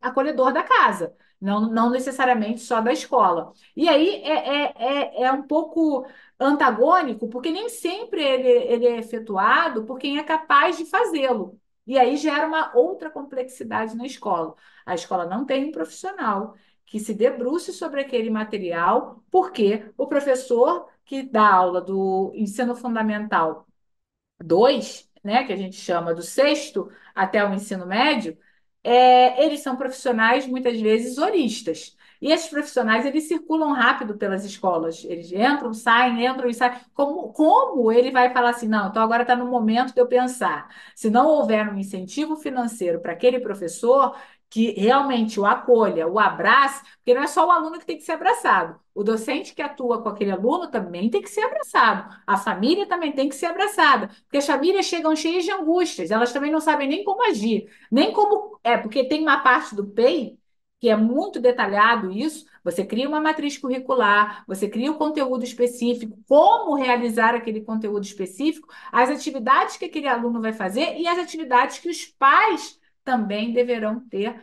acolhedor da casa, não necessariamente só da escola. E aí é um pouco antagônico, porque nem sempre ele é efetuado por quem é capaz de fazê-lo. E aí gera uma outra complexidade na escola. A escola não tem um profissional que se debruce sobre aquele material, porque o professor que dá aula do ensino fundamental 2, né, que a gente chama do sexto até o ensino médio, eles são profissionais muitas vezes horistas. E esses profissionais, eles circulam rápido pelas escolas. Eles entram e saem. Como ele vai falar assim, não, então agora está no momento de eu pensar. Se não houver um incentivo financeiro para aquele professor que realmente o acolha, o abrace, porque não é só o aluno que tem que ser abraçado. O docente que atua com aquele aluno também tem que ser abraçado. A família também tem que ser abraçada, porque as famílias chegam cheias de angústias, elas também não sabem nem como agir, nem como. Porque tem uma parte do PEI que é muito detalhado isso. Você cria uma matriz curricular, você cria o conteúdo específico, como realizar aquele conteúdo específico, as atividades que aquele aluno vai fazer e as atividades que os pais também deverão ter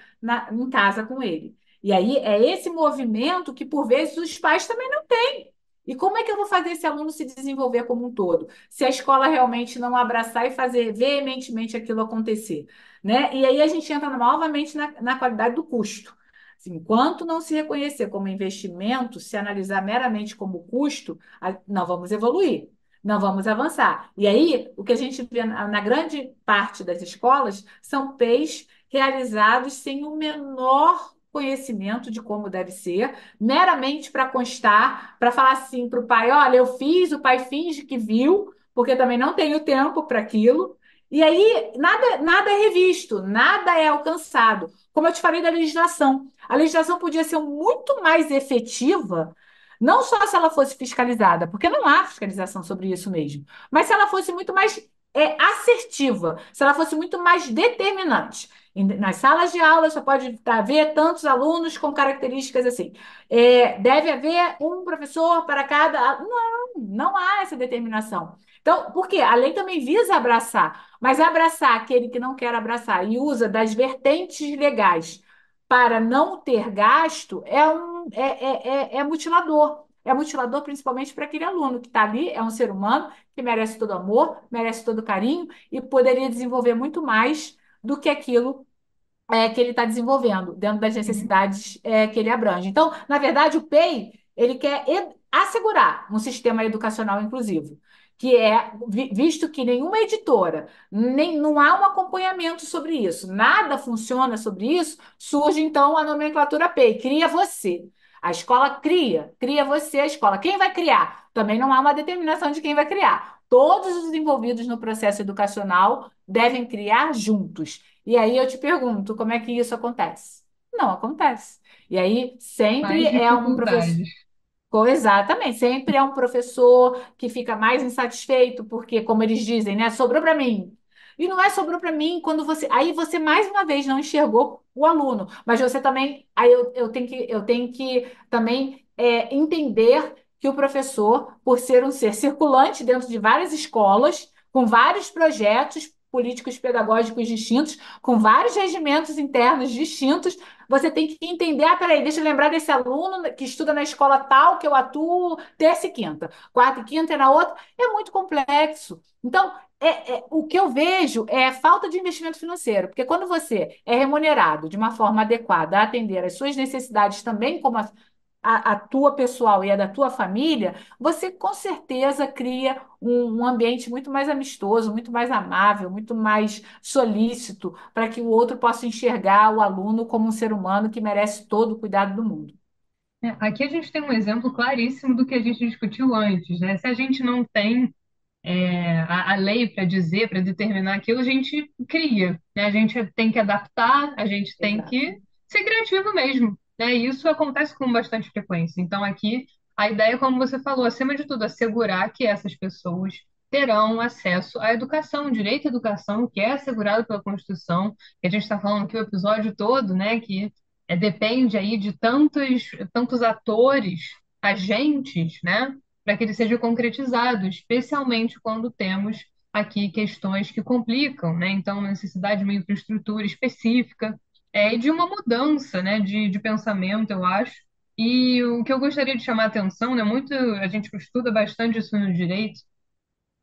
em casa com ele. E aí é esse movimento que, por vezes, os pais também não têm. E como é que eu vou fazer esse aluno se desenvolver como um todo? Se a escola realmente não abraçar e fazer veementemente aquilo acontecer, né? E aí a gente entra novamente na qualidade do custo. Assim, enquanto não se reconhecer como investimento, se analisar meramente como custo, não vamos evoluir, não vamos avançar. E aí, o que a gente vê na grande parte das escolas são PEIs realizados sem o menor conhecimento de como deve ser, meramente para constar, para falar assim para o pai: olha, eu fiz, o pai finge que viu, porque também não tenho tempo para aquilo. E aí nada é revisto, nada é alcançado. Como eu te falei da legislação, a legislação podia ser muito mais efetiva, não só se ela fosse fiscalizada, porque não há fiscalização sobre isso mesmo, mas se ela fosse muito mais assertiva, se ela fosse muito mais determinante. Nas salas de aula só pode haver tantos alunos com características assim. Deve haver um professor para cada. Não há essa determinação. Então, por quê? A lei também visa abraçar, mas abraçar aquele que não quer abraçar e usa das vertentes legais para não ter gasto é mutilador. É mutilador principalmente para aquele aluno que está ali, é um ser humano que merece todo amor, merece todo carinho e poderia desenvolver muito mais do que aquilo que ele está desenvolvendo, dentro das Uhum. necessidades que ele abrange. Então, na verdade, o PEI, ele quer assegurar um sistema educacional inclusivo, que é, visto que nenhuma editora, nem, não há um acompanhamento sobre isso, nada funciona sobre isso, surge então a nomenclatura PEI, cria você. A escola cria você, a escola. Quem vai criar? Também não há uma determinação de quem vai criar. Todos os envolvidos no processo educacional devem criar juntos. E aí eu te pergunto, como é que isso acontece? Não acontece. E aí sempre Mais é um professor. dificuldades. Exatamente, sempre é um professor que fica mais insatisfeito, porque, como eles dizem, né, sobrou para mim. E não é sobrou para mim quando você. Aí você mais uma vez não enxergou o aluno, mas você também. Aí eu tenho que também entender que o professor, por ser um ser circulante dentro de várias escolas, com vários projetos políticos pedagógicos distintos, com vários regimentos internos distintos, você tem que entender, peraí, deixa eu lembrar desse aluno que estuda na escola tal, que eu atuo terça e quinta, quarta e quinta é na outra, é muito complexo. Então, o que eu vejo é falta de investimento financeiro, porque quando você é remunerado de uma forma adequada a atender às suas necessidades também, como a tua pessoal e a da tua família, você com certeza cria um ambiente muito mais amistoso, muito mais amável, muito mais solícito, para que o outro possa enxergar o aluno como um ser humano que merece todo o cuidado do mundo. Aqui a gente tem um exemplo claríssimo do que a gente discutiu antes, né? Se a gente não tem a lei para dizer, para determinar aquilo, a gente cria, né? A gente tem que adaptar, a gente tem Exato. que ser criativo mesmo, né? E isso acontece com bastante frequência. Então, aqui, a ideia, como você falou, acima de tudo, assegurar que essas pessoas terão acesso à educação, direito à educação, que é assegurado pela Constituição, que a gente está falando aqui o episódio todo, né? Que depende aí de tantos atores, agentes, né? Para que ele seja concretizado, especialmente quando temos aqui questões que complicam, né? Então, necessidade de uma infraestrutura específica e de uma mudança, né, de pensamento, eu acho. E o que eu gostaria de chamar a atenção, né, muito a gente estuda bastante isso no direito,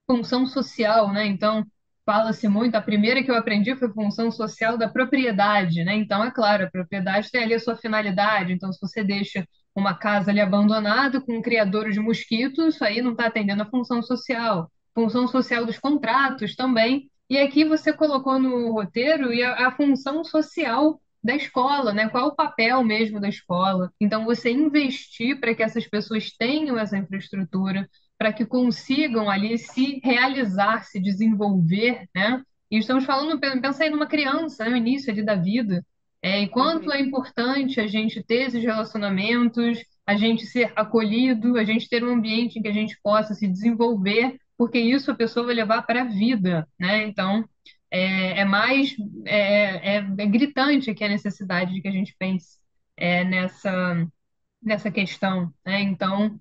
função social, né? Então, fala-se muito, a primeira que eu aprendi foi função social da propriedade, né? Então, é claro, a propriedade tem ali a sua finalidade. Então, se você deixa uma casa ali abandonada com um criadouro de mosquitos, isso aí não está atendendo a função social. Função social dos contratos também. E aqui você colocou no roteiro e a função social da escola, né? Qual é o papel mesmo da escola? Então, você investir para que essas pessoas tenham essa infraestrutura, para que consigam ali se realizar, se desenvolver, né? E estamos falando, pensa aí numa criança, né, no início ali da vida, e quanto é Perfeito. importante a gente ter esses relacionamentos, a gente ser acolhido, a gente ter um ambiente em que a gente possa se desenvolver, porque isso a pessoa vai levar para a vida, né? Então, é mais é gritante aqui a necessidade de que a gente pense nessa questão, né? Então,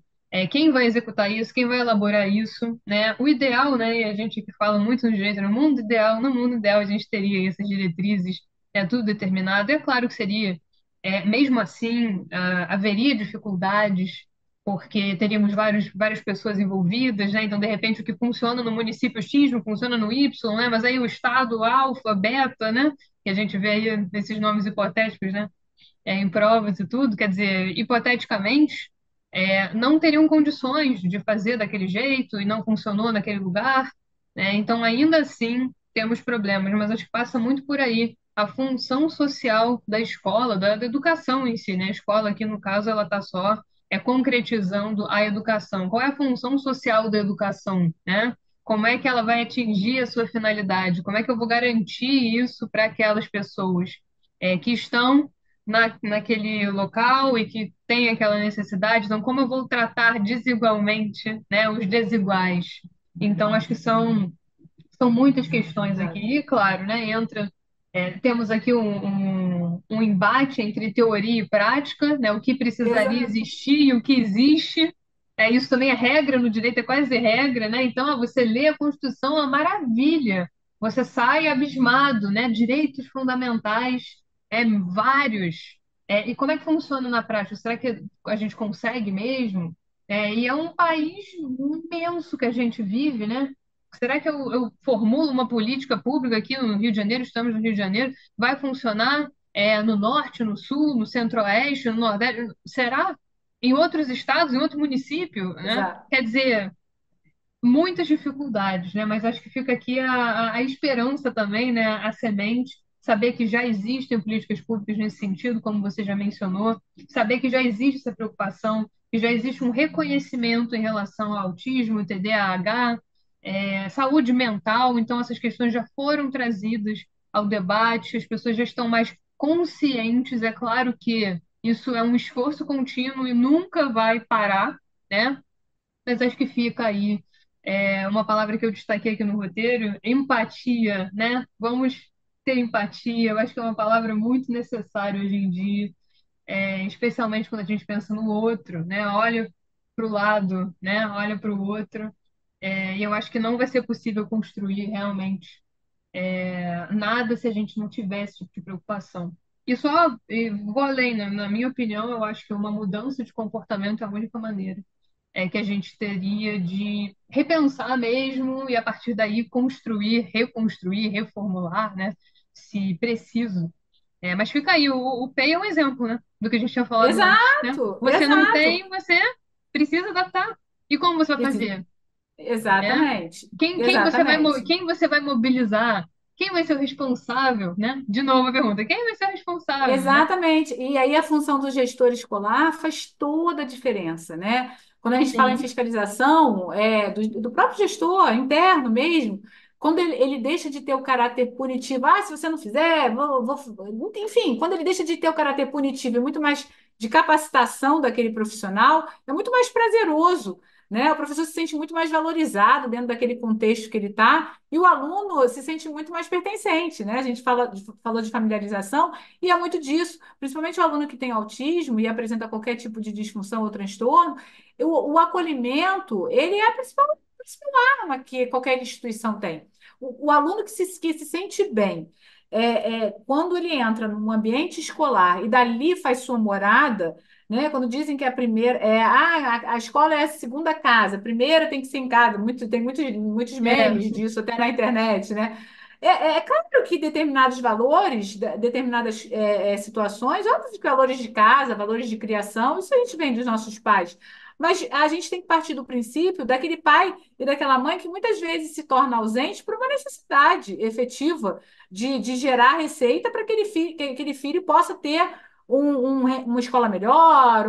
quem vai executar isso, quem vai elaborar isso, né? O ideal, né? E a gente que fala muito no direito, no mundo ideal a gente teria essas diretrizes, tudo determinado. É claro que seria, mesmo assim, haveria dificuldades, porque teríamos várias pessoas envolvidas, né? Então, de repente, o que funciona no município X não funciona no Y, né? Mas aí o estado alfa, beta, né? Que a gente vê aí nesses nomes hipotéticos, né? Em provas e tudo, quer dizer, hipoteticamente, não teriam condições de fazer daquele jeito e não funcionou naquele lugar, né? Então, ainda assim, temos problemas, mas acho que passa muito por aí a função social da escola, da educação em si, né? A escola aqui, no caso, ela está só concretizando a educação. Qual é a função social da educação, né? Como é que ela vai atingir a sua finalidade? Como é que eu vou garantir isso para aquelas pessoas que estão naquele local e que tem aquela necessidade. Então, como eu vou tratar desigualmente, né, os desiguais? Então, acho que são muitas questões aqui. Exato. E, claro, né, temos aqui um embate entre teoria e prática, né, o que precisaria Exato. existir e o que existe. Isso também é regra no direito, é quase regra, né? Então, você lê a Constituição, é uma maravilha. Você sai abismado, né? Direitos fundamentais, vários. E como é que funciona na prática? Será que a gente consegue mesmo? E é um país imenso que a gente vive, né? Será que eu formulo uma política pública aqui no Rio de Janeiro? Estamos no Rio de Janeiro, vai funcionar no norte, no sul, no centro-oeste, no nordeste? Será? Em outros estados, em outro município, né? Exato. Quer dizer, muitas dificuldades, né? Mas acho que fica aqui a esperança também, né? A semente, saber que já existem políticas públicas nesse sentido, como você já mencionou, saber que já existe essa preocupação, que já existe um reconhecimento em relação ao autismo, TDAH, saúde mental, então essas questões já foram trazidas ao debate, as pessoas já estão mais conscientes, é claro que isso é um esforço contínuo e nunca vai parar, né? Mas acho que fica aí uma palavra que eu destaquei aqui no roteiro, empatia, né? Vamos ter empatia, eu acho que é uma palavra muito necessária hoje em dia, especialmente quando a gente pensa no outro, né? Olha para o lado, né? Olha para o outro. E eu acho que não vai ser possível construir realmente nada se a gente não tiver esse tipo de preocupação. E vou além, né? Na minha opinião, eu acho que uma mudança de comportamento é a única maneira que a gente teria de repensar mesmo e a partir daí construir, reconstruir, reformular, né? Se preciso. Mas fica aí, o PEI é um exemplo, né? Do que a gente tinha falado antes, né? Exato, Você não exato. tem, você precisa adaptar. E como você vai Ex- fazer? Né? Exatamente, exatamente. Quem você vai mobilizar? Quem vai ser o responsável, né? De novo a pergunta, quem vai ser o responsável, né? Exatamente. E aí a função do gestor escolar faz toda a diferença, né? Quando a gente fala em Sim, fiscalização, do próprio gestor interno mesmo, quando ele deixa de ter o caráter punitivo, se você não fizer, enfim, quando ele deixa de ter o caráter punitivo e muito mais de capacitação daquele profissional, é muito mais prazeroso, né? O professor se sente muito mais valorizado dentro daquele contexto que ele está, e o aluno se sente muito mais pertencente, né? A gente falou de familiarização. E é muito disso, principalmente o aluno que tem autismo e apresenta qualquer tipo de disfunção ou transtorno, o acolhimento, ele é a principal arma que qualquer instituição tem. O aluno que se sente bem, quando ele entra num ambiente escolar e dali faz sua morada, né? Quando dizem que a primeira a escola é a segunda casa, a primeira tem que ser em casa, tem muitos é, memes disso até na internet, né? É claro que determinados valores, determinadas situações, óbvio que valores de casa, valores de criação, isso a gente vem dos nossos pais. Mas a gente tem que partir do princípio daquele pai e daquela mãe que muitas vezes se torna ausente por uma necessidade efetiva de gerar receita para que aquele filho possa ter uma escola melhor,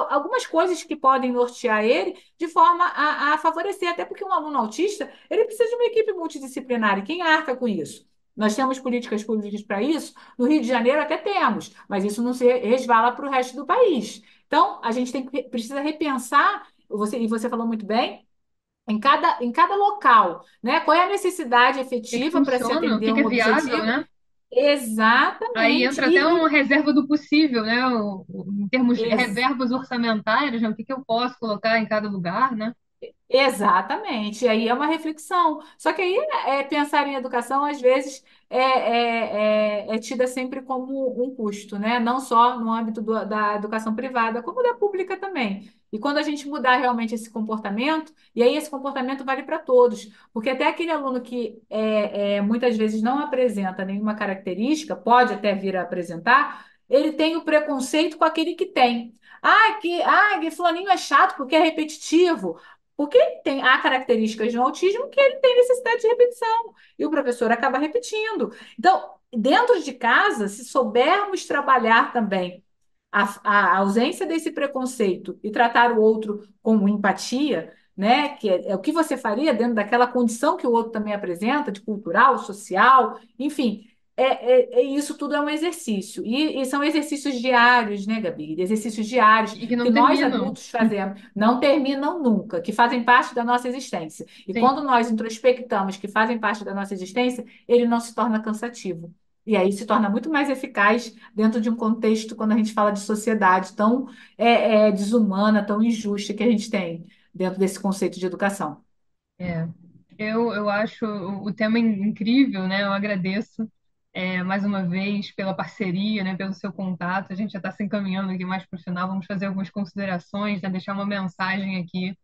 algumas coisas que podem nortear ele de forma a favorecer, até porque um aluno autista ele precisa de uma equipe multidisciplinar. E quem arca com isso? Nós temos políticas públicas para isso. No Rio de Janeiro até temos, mas isso não se resvala para o resto do país. Então, a gente precisa repensar, e você falou muito bem, em cada local, né? Qual é a necessidade o que efetiva para se funciona, o atender que a que é um viável, objetivo? né? Aí Exatamente. entra até uma reserva do possível, né? Em termos de Ex- reservas orçamentárias, né? O que que eu posso colocar em cada lugar, né? Exatamente, e aí é uma reflexão. Só que aí pensar em educação, às vezes, é tida sempre como um custo, né? Não só no âmbito da educação privada, como da pública também. E quando a gente mudar realmente esse comportamento, e aí esse comportamento vale para todos, porque até aquele aluno que muitas vezes não apresenta nenhuma característica, pode até vir a apresentar, ele tem o preconceito com aquele que tem. Que fulaninho é chato porque é repetitivo. Porque há características no autismo que ele tem necessidade de repetição e o professor acaba repetindo. Então, dentro de casa, se soubermos trabalhar também a ausência desse preconceito e tratar o outro com empatia, né, que é o que você faria dentro daquela condição que o outro também apresenta, de cultural, social, enfim. Isso tudo é um exercício. E são exercícios diários, né, Gabi? Exercícios diários E que que não nós terminam. adultos fazemos, não terminam nunca, que fazem parte da nossa existência. E Sim, quando nós introspectamos que fazem parte da nossa existência, ele não se torna cansativo. E aí se torna muito mais eficaz dentro de um contexto, quando a gente fala de sociedade tão desumana, tão injusta que a gente tem dentro desse conceito de educação. é. Eu acho o tema incrível, né? Eu agradeço mais uma vez pela parceria, né? Pelo seu contato. A gente já está se encaminhando aqui mais para o final. Vamos fazer algumas considerações, né? Deixar uma mensagem aqui.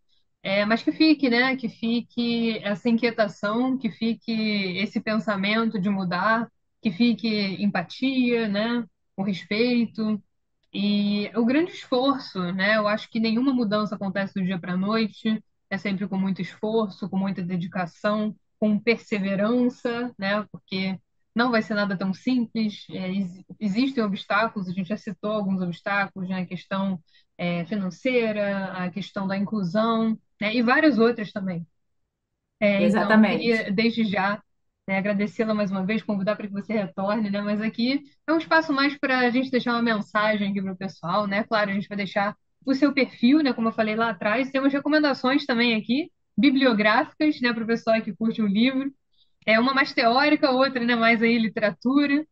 Mas que fique, né? Que fique essa inquietação, que fique esse pensamento de mudar, que fique empatia, né? O respeito e o grande esforço, né? Eu acho que nenhuma mudança acontece do dia para a noite, é sempre com muito esforço, com muita dedicação, com perseverança, né? Porque não vai ser nada tão simples. Existem obstáculos, a gente já citou alguns obstáculos, né? A questão financeira, a questão da inclusão, né? E várias outras também. Então, Exatamente. queria desde já, né, agradecê-la mais uma vez, convidar para que você retorne, né? Mas aqui é um espaço mais para a gente deixar uma mensagem aqui para o pessoal, né? Claro, a gente vai deixar o seu perfil, né? Como eu falei lá atrás, temos recomendações também aqui, bibliográficas, né? Para o pessoal que curte o livro. Uma mais teórica, outra, né? Mais aí literatura.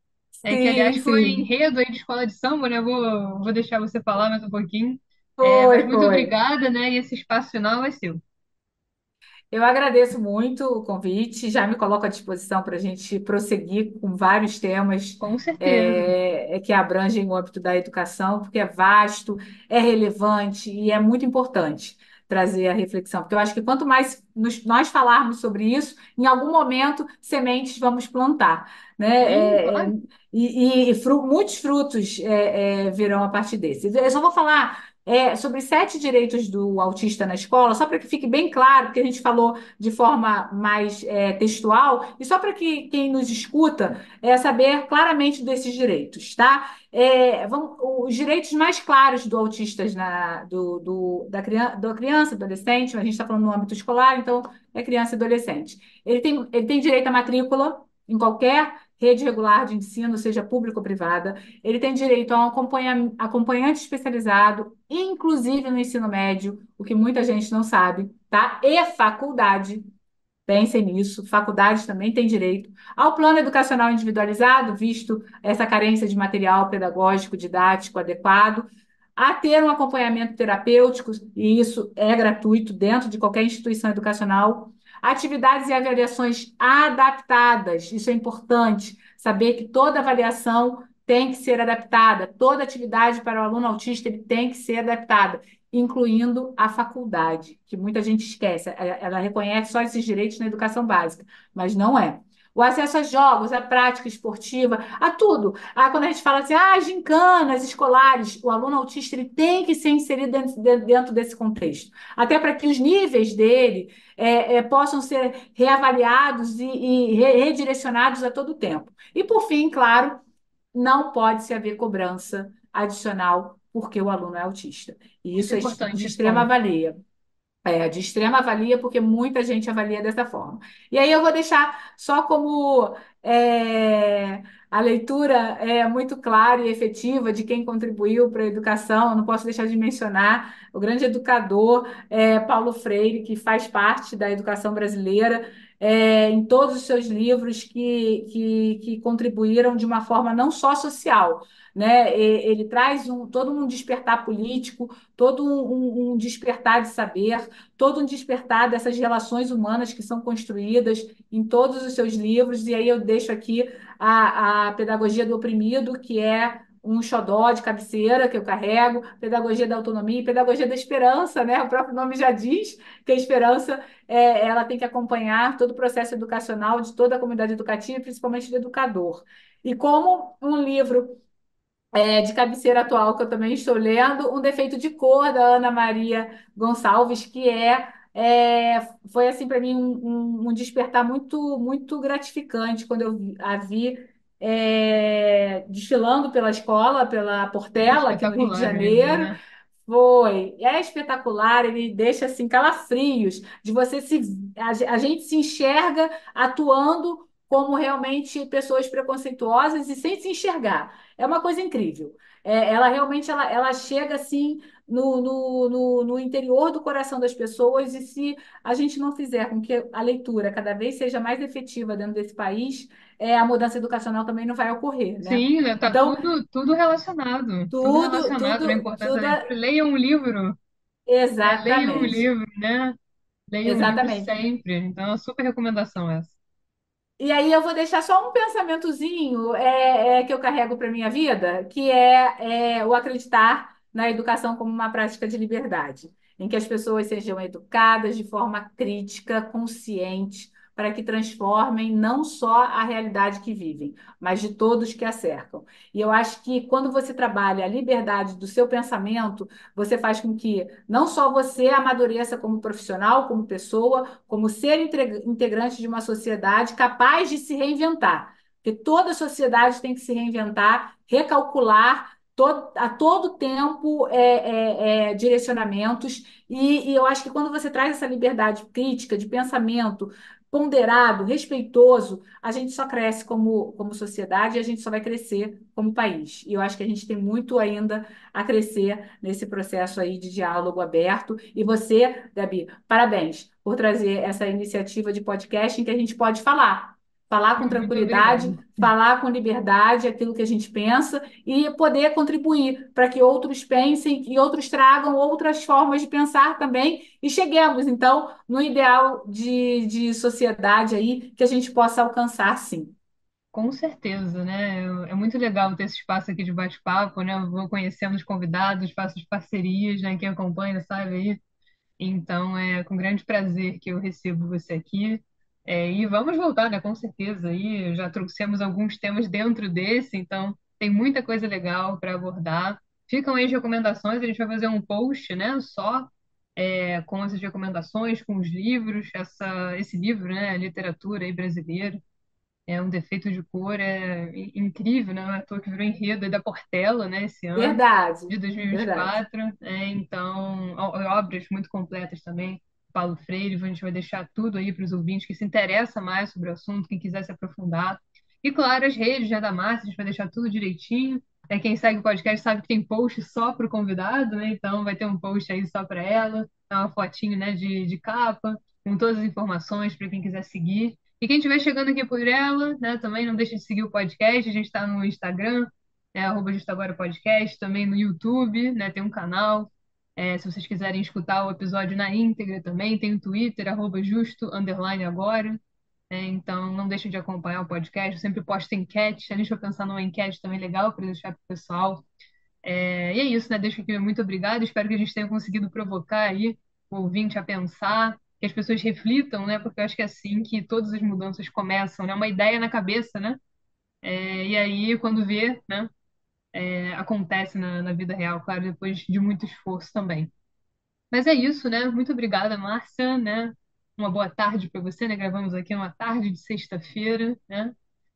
Que Sim, aliás foi sim. enredo aí de escola de samba, né? Vou deixar você falar mais um pouquinho. Mas Foi, muito foi. obrigada, né? E esse espaço final é seu. Eu agradeço muito o convite, já me coloco à disposição para a gente prosseguir com vários temas Com certeza. que abrangem o âmbito da educação, porque é vasto, é relevante e é muito importante trazer a reflexão, porque eu acho que quanto mais nós falarmos sobre isso, em algum momento sementes vamos plantar, né? Sim, claro. Muitos frutos virão a partir desse. Eu só vou falar sobre 7 direitos do autista na escola, só para que fique bem claro, porque a gente falou de forma mais textual, e só para que quem nos escuta saber claramente desses direitos, tá? Os direitos mais claros do autista da criança, adolescente, a gente está falando no âmbito escolar, então é criança e adolescente. Ele tem direito à matrícula em qualquer rede regular de ensino, seja pública ou privada. Ele tem direito a um acompanhante especializado, inclusive no ensino médio, o que muita gente não sabe, tá? E faculdade. Pensem nisso, faculdade também tem direito ao plano educacional individualizado, visto essa carência de material pedagógico, didático adequado, a ter um acompanhamento terapêutico, e isso é gratuito dentro de qualquer instituição educacional, atividades e avaliações adaptadas, isso é importante, saber que toda avaliação tem que ser adaptada, toda atividade para o aluno autista ele tem que ser adaptada, incluindo a faculdade, que muita gente esquece. Ela reconhece só esses direitos na educação básica, mas não é. O acesso a jogos, à prática esportiva, a tudo. Quando a gente fala assim, gincanas escolares, o aluno autista ele tem que ser inserido dentro desse contexto, até para que os níveis dele possam ser reavaliados e redirecionados a todo tempo. E, por fim, claro, não pode se haver cobrança adicional porque o aluno é autista. E Muito isso é importante de esse extrema ponto. valia. De extrema valia, porque muita gente avalia dessa forma. E aí eu vou deixar só como a leitura é muito clara e efetiva de quem contribuiu para a educação. Eu não posso deixar de mencionar o grande educador Paulo Freire, que faz parte da educação brasileira, em todos os seus livros que contribuíram de uma forma não só social, né? Ele traz todo um despertar político, todo um despertar de saber, todo um despertar dessas relações humanas que são construídas em todos os seus livros. E aí eu deixo aqui a Pedagogia do Oprimido, que é um xodó de cabeceira que eu carrego, Pedagogia da Autonomia e Pedagogia da Esperança, né? O próprio nome já diz que a esperança ela tem que acompanhar todo o processo educacional de toda a comunidade educativa, principalmente do educador. E como um livro de cabeceira atual que eu também estou lendo, Um Defeito de Cor, da Ana Maria Gonçalves, que foi assim para mim um despertar muito, muito gratificante quando a vi desfilando pela escola, pela Portela, aqui no Rio de Espetacular mesmo, Janeiro. né? É espetacular, ele deixa assim calafrios de a gente se enxerga atuando como realmente pessoas preconceituosas e sem se enxergar. É uma coisa incrível. Ela realmente ela chega assim no interior do coração das pessoas, e se a gente não fizer com que a leitura cada vez seja mais efetiva dentro desse país, a mudança educacional também não vai ocorrer, né? Sim, né, tá Então, tudo relacionado, tudo tudo, relacionado na tudo, importância da tudo, leitura. Leiam um livro, leiam um exatamente. livro, né? Leiam um livro Exatamente. sempre. Então, é uma super recomendação essa. E aí eu vou deixar só um pensamentozinho que eu carrego para minha vida, que o acreditar na educação como uma prática de liberdade. em que as pessoas sejam educadas de forma crítica, consciente, para que transformem não só a realidade que vivem, mas de todos que a cercam. E eu acho que quando você trabalha a liberdade do seu pensamento, você faz com que não só você amadureça como profissional, como pessoa, como ser integrante de uma sociedade capaz de se reinventar. Porque toda sociedade tem que se reinventar, recalcular a todo tempo direcionamentos, e eu acho que quando você traz essa liberdade crítica de pensamento ponderado, respeitoso, a gente só cresce como sociedade e a gente só vai crescer como país. E eu acho que a gente tem muito ainda a crescer nesse processo aí de diálogo aberto. E você, Gabi, parabéns por trazer essa iniciativa de podcast em que a gente pode falar com Muito obrigada. tranquilidade, falar com liberdade aquilo que a gente pensa e poder contribuir para que outros pensem e outros tragam outras formas de pensar também e cheguemos, então, no ideal de sociedade aí que a gente possa alcançar, sim. Com certeza, né? É muito legal ter esse espaço aqui de bate-papo, né? Eu vou conhecendo os convidados, faço as parcerias, né? Quem acompanha sabe aí. Então, é com grande prazer que eu recebo você aqui. E vamos voltar, né? Com certeza. Aí já trouxemos alguns temas dentro desse, então tem muita coisa legal para abordar. Ficam aí as recomendações, a gente vai fazer um post, né? Só com essas recomendações, com os livros, esse livro, né? Literatura aí brasileira. É um defeito de cor, incrível, né? Não é à toa que virou enredo aí da Portela, né? Esse ano Verdade, de verdade. 2024, então, obras muito completas também, Paulo Freire, a gente vai deixar tudo aí para os ouvintes que se interessam mais sobre o assunto, quem quiser se aprofundar. E claro, as redes já da Márcia, a gente vai deixar tudo direitinho. Quem segue o podcast sabe que tem post só para o convidado, né? Então vai ter um post aí só para ela, uma fotinho, né, de capa, com todas as informações para quem quiser seguir. E quem estiver chegando aqui por ela, né, também não deixe de seguir o podcast, a gente está no Instagram, arroba Justo Agora Podcast, também no YouTube, né, tem um canal. Se vocês quiserem escutar o episódio na íntegra também, tem o Twitter, arroba Justo, underline agora. Então, não deixem de acompanhar o podcast. Eu sempre posto enquete. A gente vai pensar numa enquete também legal para deixar para o pessoal. E é isso, né? Deixo aqui muito obrigado. Espero que a gente tenha conseguido provocar aí o ouvinte a pensar, que as pessoas reflitam, né? Porque eu acho que é assim que todas as mudanças começam, né? Uma ideia na cabeça, né? E aí, quando vê, né? Acontece na vida real, claro, depois de muito esforço também. Mas é isso, né? Muito obrigada, Márcia, né? Uma boa tarde para você, né? Gravamos aqui uma tarde de sexta-feira, né?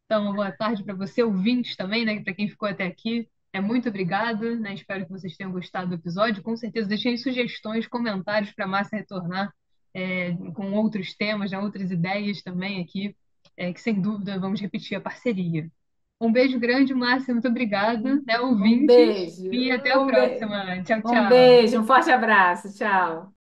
Então, uma boa tarde para você, ouvintes também, né? Para quem ficou até aqui, muito obrigada, né? Espero que vocês tenham gostado do episódio. Com certeza, deixem aí sugestões, comentários para a Márcia retornar com outros temas, né? Outras ideias também aqui, que sem dúvida vamos repetir a parceria. Um beijo grande, Márcia, muito obrigada, né? Um Ouvintes, beijo, e até a um beijo, próxima. Tchau, um tchau. beijo, um forte abraço, tchau.